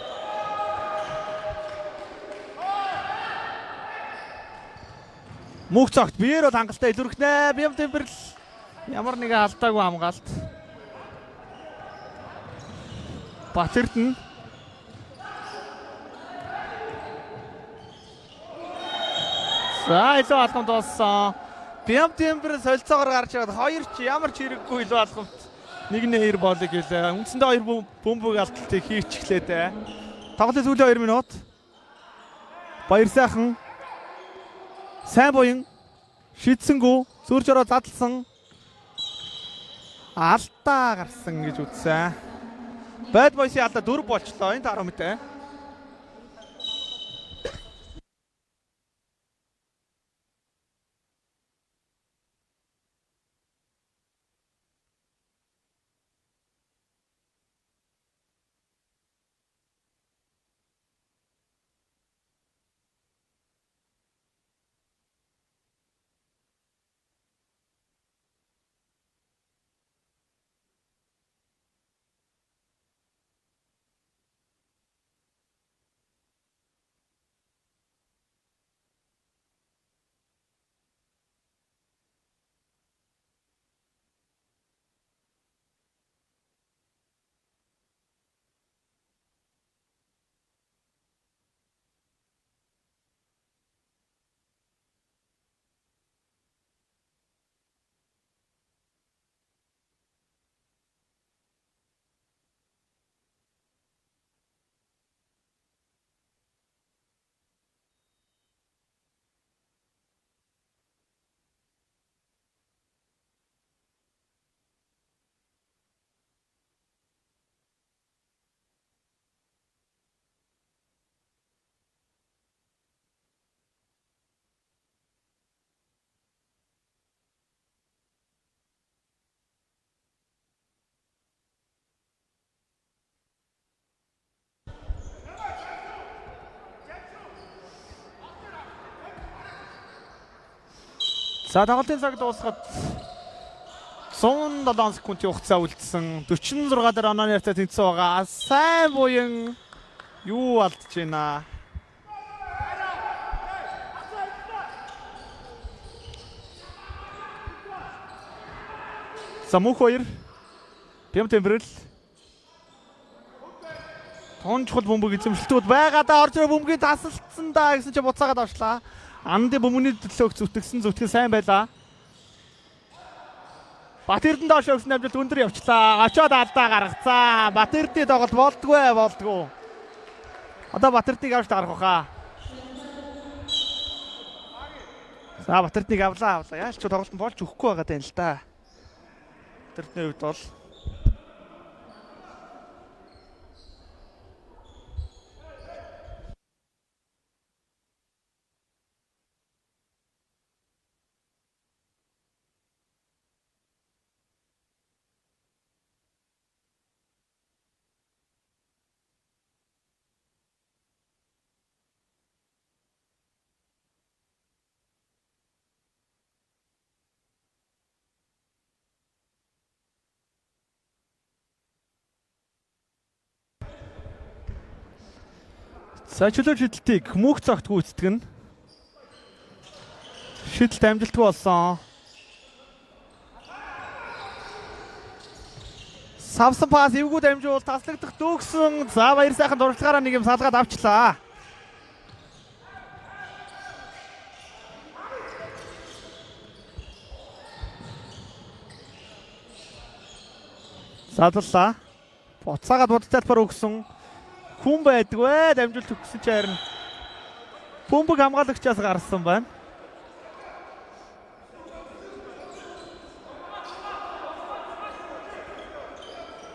Мөнх цогт биеэр бол хангалттай илүүрхнэ. Бям Тэмбэрл ямар нэгэн алдаагүй хамгаалт. Батэрдэн за илүү алхамд болсон. Бям Тэмбэрл солилцоогоор гарч ирээд хоёр ч ямар ч хэрэггүй илүү алхамд. Нэг нэр болыг хэлээ. Үндсэндээ хоёр бөмбөг алдалтыг хийчихлээ дээ. Тоглолтын сүүлийн 2 минут. Баяр сайхан. Сайн буян. Шидсэнгүү. Сүрж ороо задлсан. Алдаа гарсан гэж үзсэн. Bad Boys-ийн алдаа 4 болчлоо. Энэ 10 мэт. За тоглолтын цаг дуусахад 107 секундын хугацаа үлдсэн. 46 дээр онооны яртаа тэнцсэн байгаа. Сайн буян юу алдж байна? Мөнх 2. Бям Тэмбэрл. Тон чухал бөмбөг эзэмшилтүүд байгаа да орж ирээ бөмбөгийг тасалдсан да гэсэн чи буцаагаад авчлаа. Анди бөмбөний төлөөх зүтгэл сайн байлаа. Батэрдэн доош өгсөн амжилт өндөр явчлаа. Очоод алдаа гаргацаа. Батэрдний тоглолт болдгүй. Одоо Батэрднийг авч дарах баха. За Батэрднийг авлаа. Яаж ч тоглолт болж өгөхгүй байгаа тань л да. Батэрдний хувьд бол За чөлөө шидэлтийг мөнх цагт гүйцэтгэн. Шидэлт амжилтгүй болсон. Савсан пас эвгүй дамжуул таслагдах дүүгсэн. За баяр сайхан дурчлагаараа нэг юм салгаад авчлаа. Задлаа. Буцаагаад будц талбар өгсөн. Хүн байдгүй дамжуулт өгсөн чи харин бөмбөг хамгаалагчаас гарсан байна.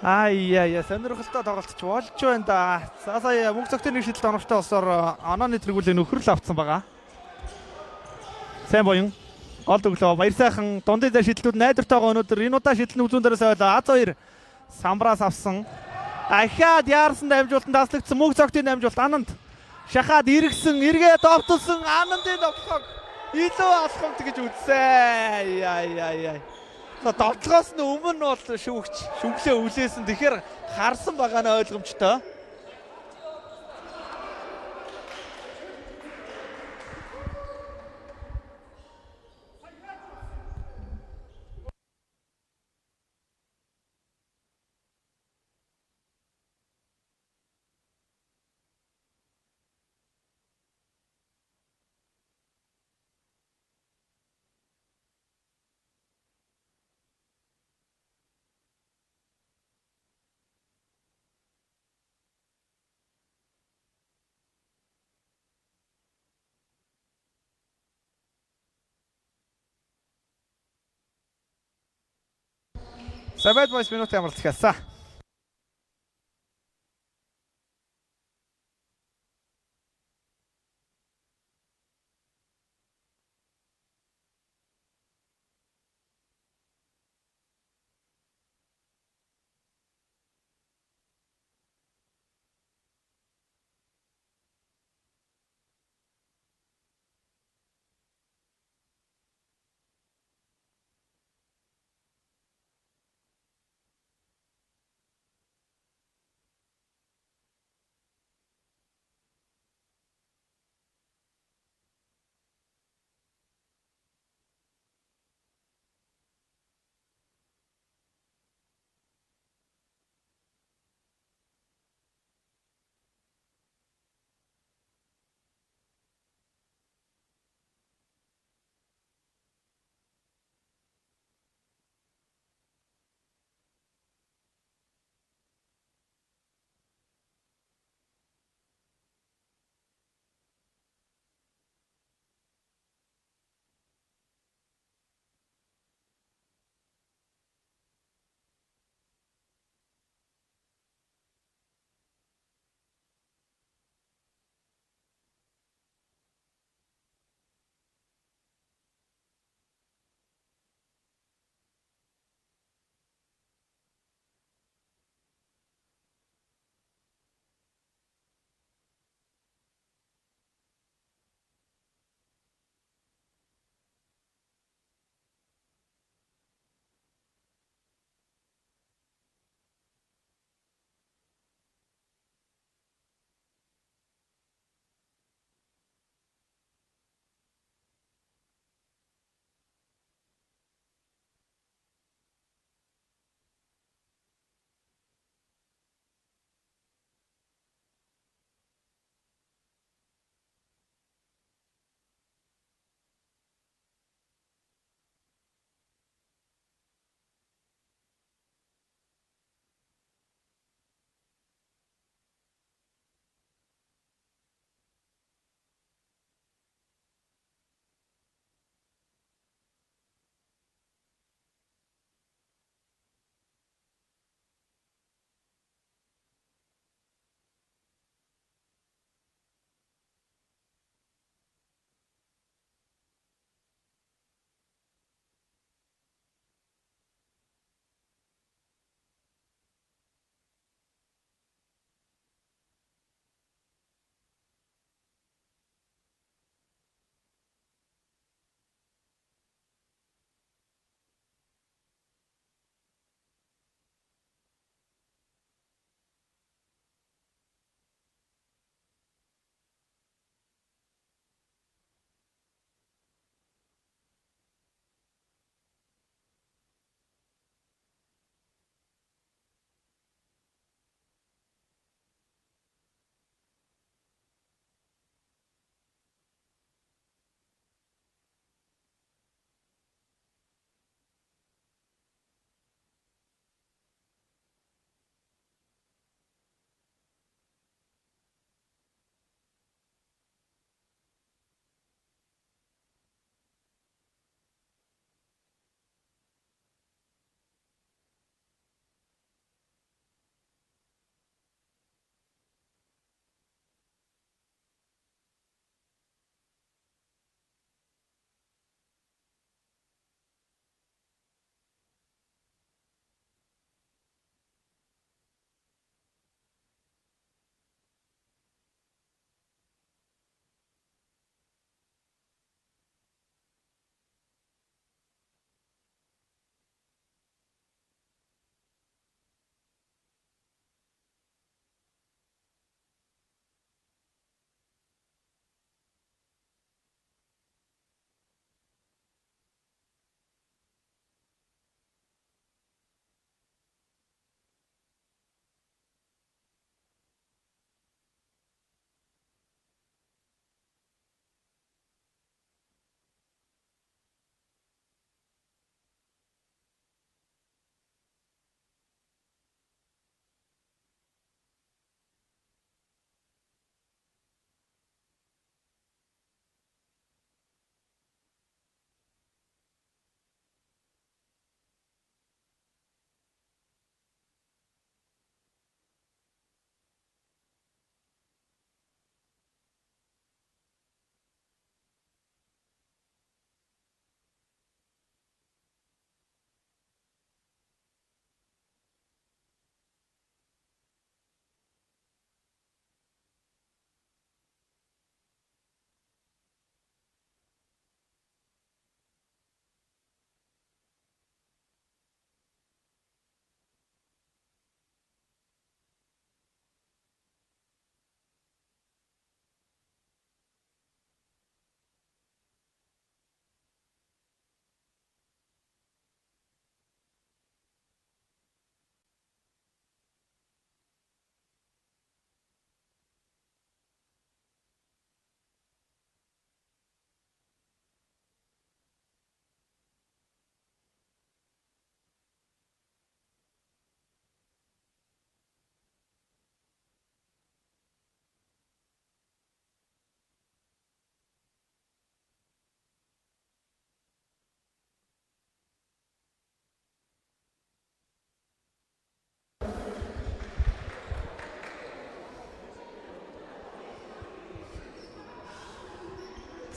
Яа сонирхолтой тоглолтч болж байна да. За сая мөнх цогтын нэг шидэлт оновчтой болсоор онооны тэргүүлээ нөхрөл авцсан байгаа. Сайн боён. Гол төглөө баяр сайхан дундын дээр шидэлтүүд найдвартайгаа өнөөдөр энэ удаа шидэлтний үзүүн дээрээс ойлоо А2 самбраас авсан. Ахаад яарсан дамжуултанд таслагдсан мөнх цогтын дамжуулт Ананд шахаад эргэсэн эргээ довтолсон Анандын довтлог илүү алхамт гэж үзсэн. Яа. Довтлогоос нь өмнө бол шүглээ үлээсэн. Тэгэхээр харсан байгаа нь ойлгомжтой. Бad Boys минут ямарлт хэлсэн.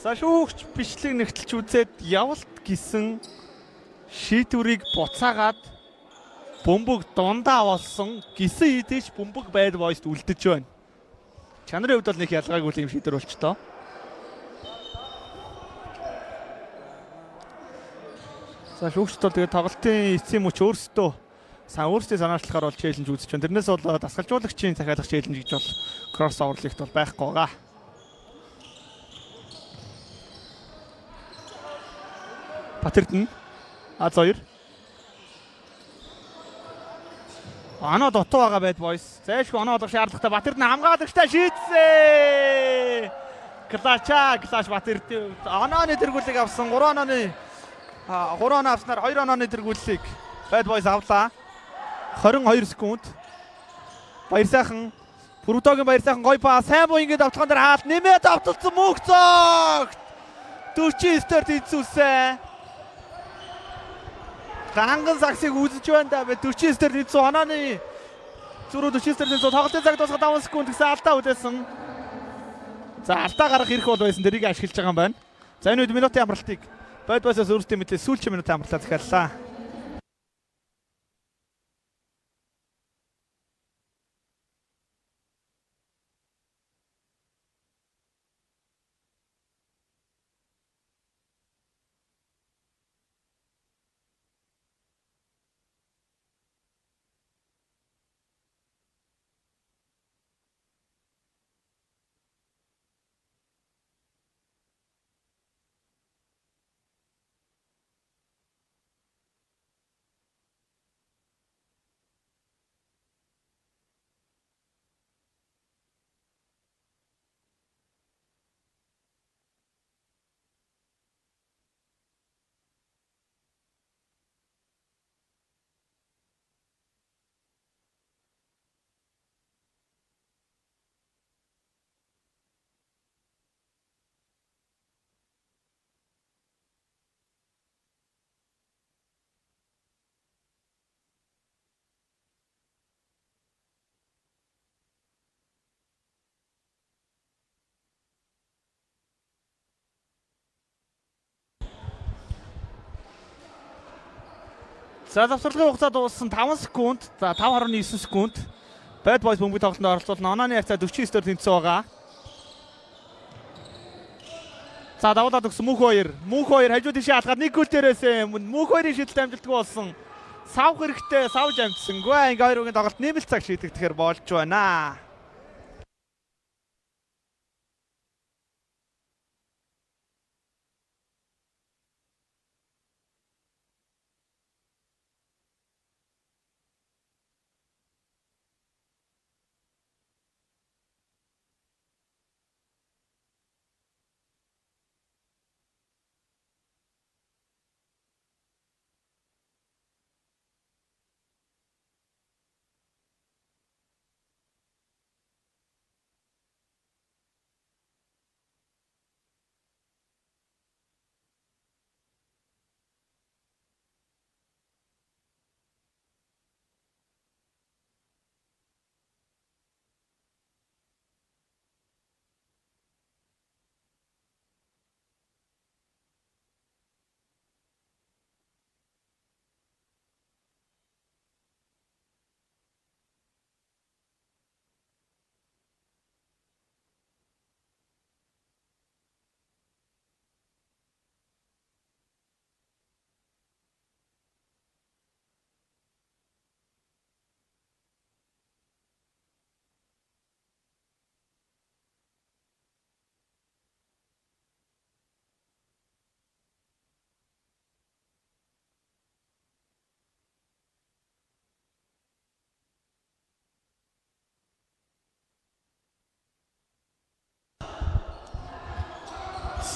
За шүүгч бичлэг нэгтэлж үзээд явалт гисэн шийдвэрийг буцаагаад бөмбөг дундаа болсон гисэн идэж бөмбөг Bad Boys-д үлдэж байна. Чанарын хувьд бол нэг ялгаагүй юм шийдвэр болчтоо. За шүүгчд бол тэгээд тоглолтын эцсийн мөч өөрсдөө санаачлахаар бол челленж үзэж байна. Тэрнээс бол дасгалжуулагчийн захиалах челленж гэж бол кросс оверлигт бол байхгүй байгаа. Батэрдэн А2 Анаа дотоо байгаа Bad Boys. Зайлшгүй оноо олох шаардлагатай. Батэрдэн хамгаалагчтай шийдсэн. Клаш Батэрдэн онооны тэргүүлийг авсан. 3 оноо авснаар 2 онооны тэргүүлийг Bad Boys авлаа. 22 секунд. Баяр сайхан. Бүрдогийн баяр сайхан гоё пас. Сайн буу ингэж автхан дээр хаалт нэмээд авталсан мөнх цогт. 49-ээр тэнцүүлсэн. Ханган саксыг үзэж байна да. 49-ээр тэнцүү онооны зөрүү 49-ээр тэнцүү тоглолтын цаг дуусах 5 секунд гэсэн алдаа үлээсэн. За алдаа гарах хэрэг бол байсан. Тэрийг ашиглаж байгаа юм байна. За энэ үед минутын амралтыг Bad Boys-аас өөрсдөө мэдээ сүүлчийн минутын амралтаа захиаллаа. За завсралгын хугацаа дууссан 5 секунд. За 5.9 секунд. Bad Boys бөмбөг тоглолтод оролцуулна. Онооны харьцаа 49-ээр тэнцсэн байгаа. За давуулаад өгсөн Мөнх 2 хажууд тийшээ алгаад нэг гол дээрээсээ Мөнх 2-ийн шидэлт амжилтгүй болсон. Савх хэрэгтэй савж амжсангүй. Ингээ 2 үгийн тоглолт нэмэлт цаг шийдэгдэхээр болж байна.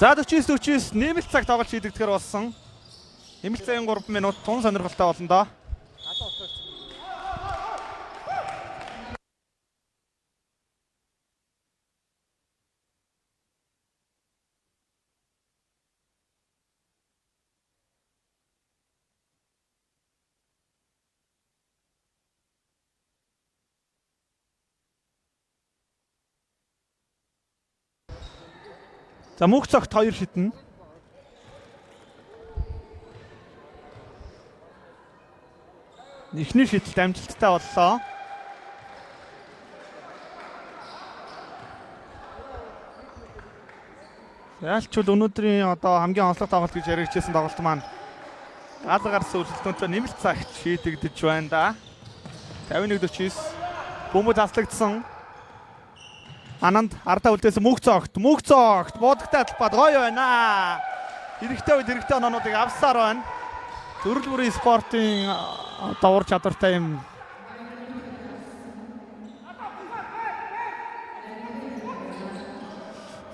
За 49 нэмэлт цаг тоглолт шийдэгдэхээр болсон. Нэмэлт цагийн 3 минут тун сонирхолтой болно доо. За мөнх цогт 2 шиднэ. Эхний шидэлт амжилттай боллоо. Ялчул өнөөдрийн одоо хамгийн онцлог тоглолт гэж яригдчихсэн тоглолт маань гал гарсан өрсөлдөөнтэй нэмэлт цагт шийдэгдэж байна да. 51-49 бөмбөг таслагдсан. Ананд ардаа үлдээсэн мөнх цогт буудагтай талбайд гоё байна. Хэрэгтэй үед хэрэгтэй оноонуудыг авсаар байна. Төрөл бүрийн спортын давар чадвартай юм.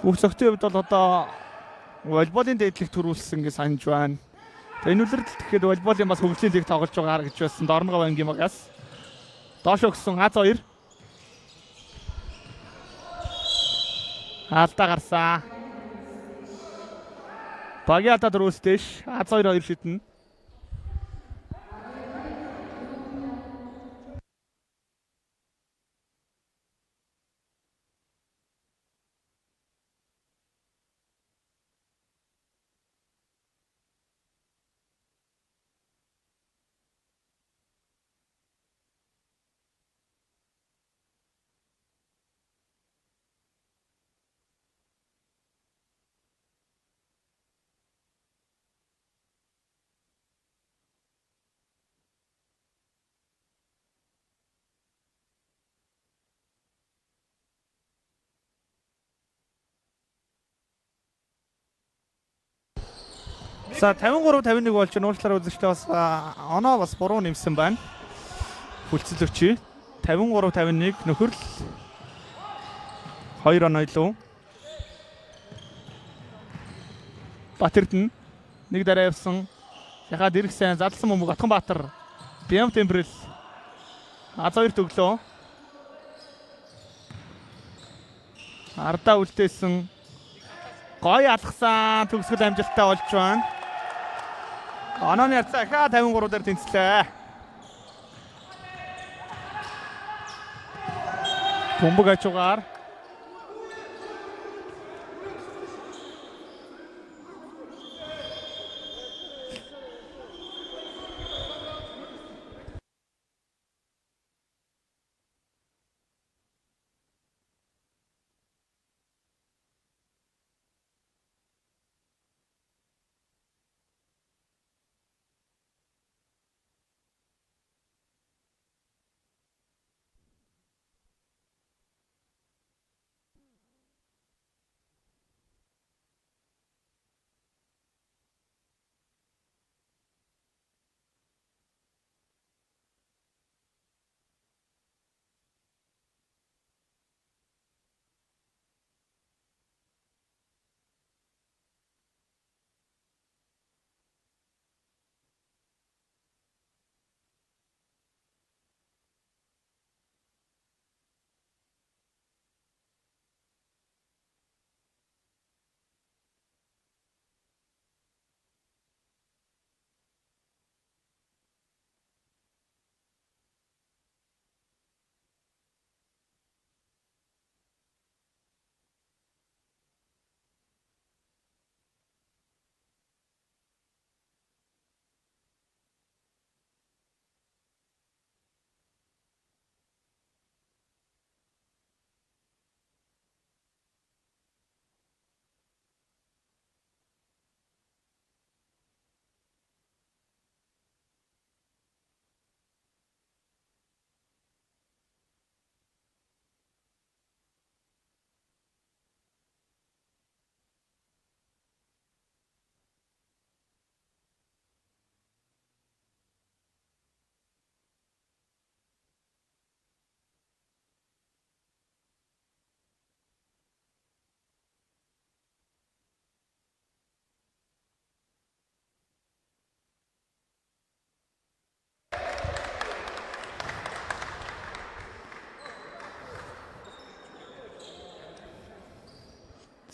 Мөнх цогтын хувьд бол одоо волейболын дээдлэг төрүүлсэн гэж санаж байна. Энэ үлрэлт тэгэхээр волейболын бас хөгжлийн лиг тоглож байгаа гэж байсан. Дорногов ангийн магаас доош өгсөн Аз 2. Алдаа гарсан. Багиата дөрөвстэйш Аз 2 шиднэ. За 53-51 болж нууцлаар үзэгчтэй бас оноо бас буруу нэмсэн байна. Хүлцэл өчий 53-51 нөхөрл 2 оноо илүү. Батэрдэн нэг дараа явсан. Яхад ирэх сайн задлсан бөмбөг Атганбаатар. Бям Тембрэл Аз 2 төглөө. Ардаа үлдээсэн. Гоё алгасан төгсгөл амжилттай болж байна. Онооны харьцаа ихаа 53 дээр тэнцлээ. Бөмбөг ачуугаар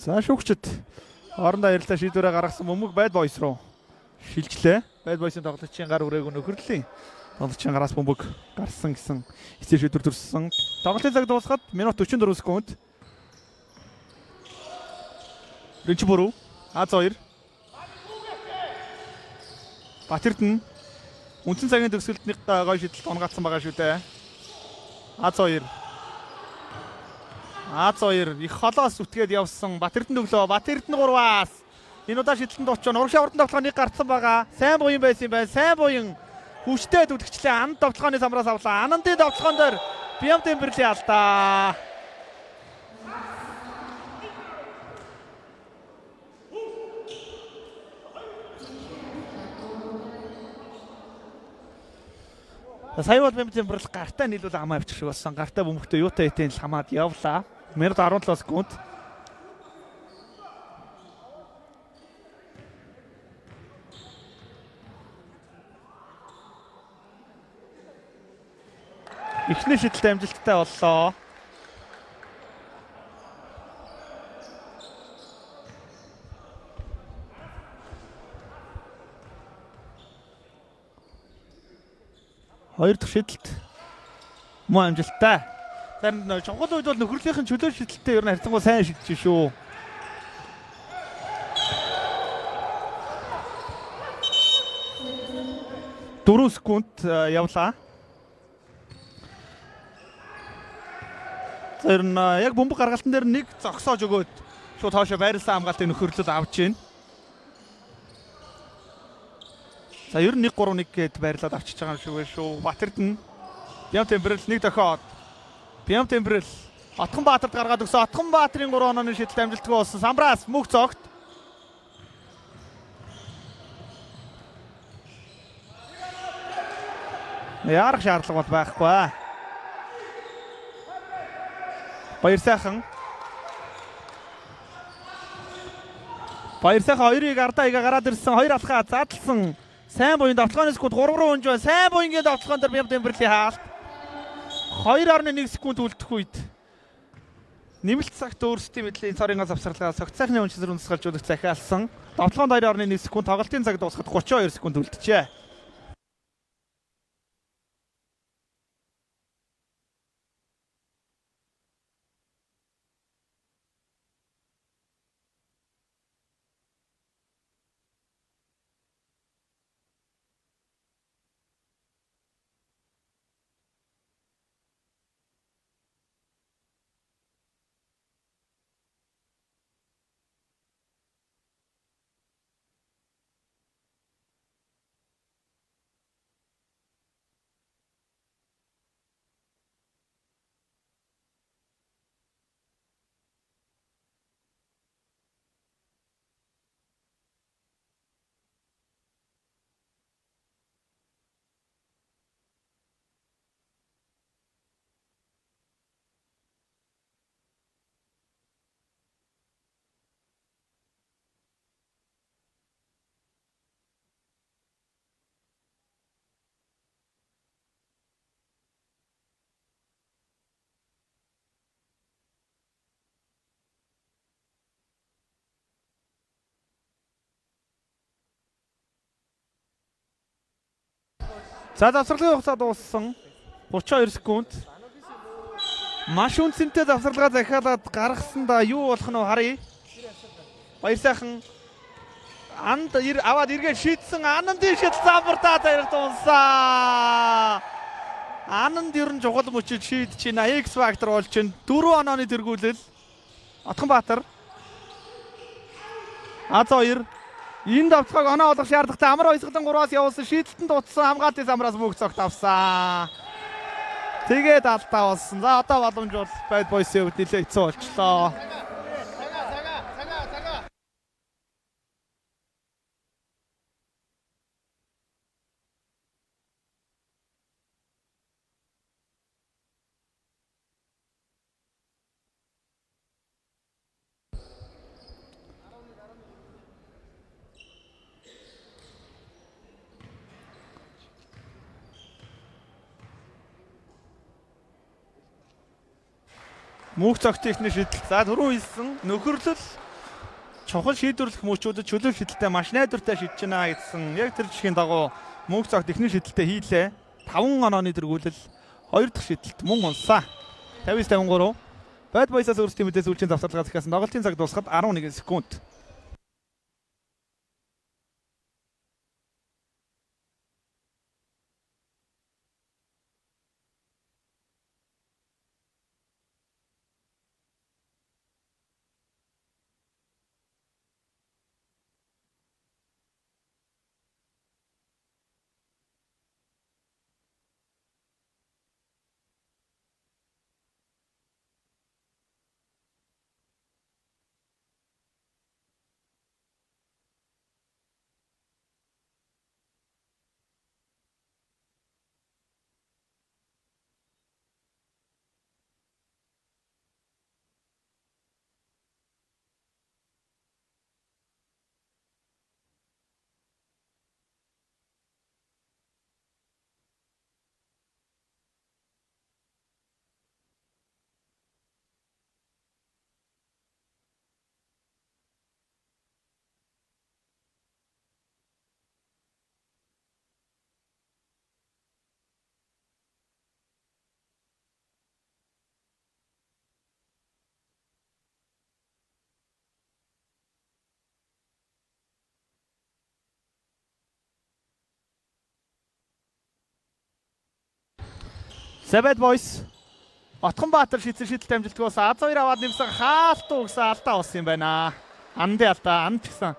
За шүүгчд хоорондоо ярилцлаа шийдвэрээ гаргасан бөмбөг Bad Boys руу шилжлээ. Bad Boys-ын тоглогчийн гар үрээгүй нөхөрлөлийн тоглогчийн гараас бөмбөг гарсан гэсэн эцсийн шийдвэр төрсөн. Тоглолтын цаг дуусахад минут 44 секунд. Рэнч бүрүү. А2. Батэрдэн үндсэн цагийн төгсгөлтний гой шийдэлт онгоцсон байгаа шүү дээ. А2. Их холоос үтгээд явсан. Батэрдэн өглөө. Батэрдэн 3-аас. Энэ удаа шийдэлтэнд очсон. Урагшаа урдан тоглохыг нэг гарцсан байгаа. Сайн буян байсан юм байна. Сайн буян хүчтэй түлхчлээ. Анд тоглохооны самраас авлаа. Анандын тоглохоон дээр Бям Темперли алдаа. Сая бол Бям Темперли гартаа нийлүүл хамаа авчих шиг болсон. Гартаа бөмбөгтөө юутай хитэн л хамаад явлаа. Минут 17 секунд. Эхний шийдэлтэй амжилттай боллоо. Хоёр дахь шийдэлт муу амжилттай. Харин чухал үед бол нөхөрлөлийн чөлөө шийдэлтэй ер нь харьцангуй сайн шийдэж шүү. Дөрөв секунд явлаа. Тэр нь яг бөмбөг гаргалтан дээр нэг зогсоож өгөөд шууд хоошо байрласан хамгаалтыг нөхөрлөд авч гин. За ер нь 1-3-1 гээд байрлаад авчиж байгаа юм шиг байна шүү. Батэрдэн Бям Темперли нэг дохиод. Бям Темперли Отгонбаатарт гаргаад өгсөн. Отгонбаатарын 3 онооны шийдэлт амжилтгүй болсон. Самбраас мөх цогт. Яарах шаардлага бол байхгүй. Баяр сайхан хоёрыг ардаа гараад ирсэн. Хоёр алхаа задлсан. Сайн буян давталгааны секунд 3 руу унж байна. Сайн буянгийн давталгаан дээр Бям Темперли хаалт. 2.1 секунд үлдэх үед нэмэлт цагт өөрсдийн мэдлийн цорын завсарлага согт сайхны үнэлсээр үндэслэлжүүлэх захиалсан. Давталгаанд 2.1 секунд, тоглолтын цаг дуусахад 32 секунд үлджээ. За завсарлагын хугацаа дууссан. 32 секунд. Маш үнцэнтэй завсарлагаа захиалаад гаргасандаа юу болох нь харъя. Баяр сайхан анд аваад эргээд шийдсэн. Анандын шийдэл замбартаа зарих дуусаа. Ананд ер нь чухал мөчөд шийдэж байна. X factor болж байна. 4 онооны тэргүүлэл. Отгонбаатар. А2 энэ давталгааг оноо олох шаардлагатай амар ойсгалан 3-аас явуулсан шийдэлтэнд дутсан хамгаалтын самраас мөнх цогт авсан. Тэгээд алдаа болсон. За одоо боломж бол Bad Boys-ийн хувьд нэлээд хэцүү болчлоо. Мөнх цогт ихний шийдэл. За түрүү хэлсэн нөхөрлөл чухал шийдвэрлэх мөчүүдэд чөлөө шийдэлтэй маш найдвартай шийдэж байна гэсэн. Яг тэр жишгийн дагуу мөнх цогт ихний шийдэлтэй хийлээ. 5 онооны тэргүүлэл 2 дахь шийдэлт мөн унсаа. 59-53. Bad Boys-аас өөрсдийн мэдээ сүүлчийн завсарлагаа захиасан тоглолтын цаг дуусахад 11 секунд. За Bad Boys. Отгонбаатар шийдсэн шийдэлт амжилтгүйс А2 аваад нэмсэн хаалтуу гэсэн алдаа болсон юм байна. Андын алдаа, анд гэсэн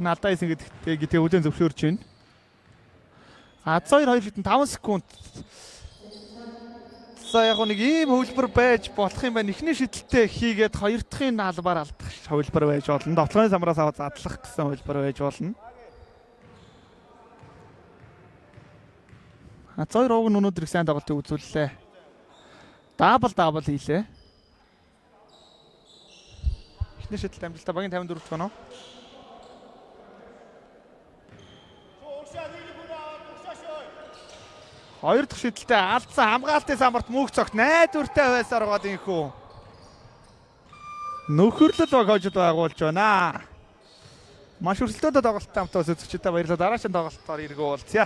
алдаа хийсэн гэдэгт үлэн зөвшөөрч байна. А2 2.5 секунд. За яг нэг ийм хөвлбөр байж болох юм байна. Эхний шийдэлтээ хийгээд хоёр дахьын наалбаар алдах хөвлбөр байж болно. Довтлооны самраас аваад задлах гэсэн хөвлбөр байж болно. А2 ууг нь өнөөдөр их сайн тоглолтыг үзүүллээ. Дабл хийлээ. Эхний шийдэлт амжилттай багийн 54 дахь оноо. Хоёр дахь шийдэлтэй алдсан хамгаалтын самбарт мөнх цогт найдвартай байсаар гоод инхүү. Нөхөрлөл баг хожид байгуулж байна. Маш өрсөлдөөд тоглолттой хамтаа үзэгчдээ баярлалаа. Дараагийн тоглолтоор эргөө уулзъя.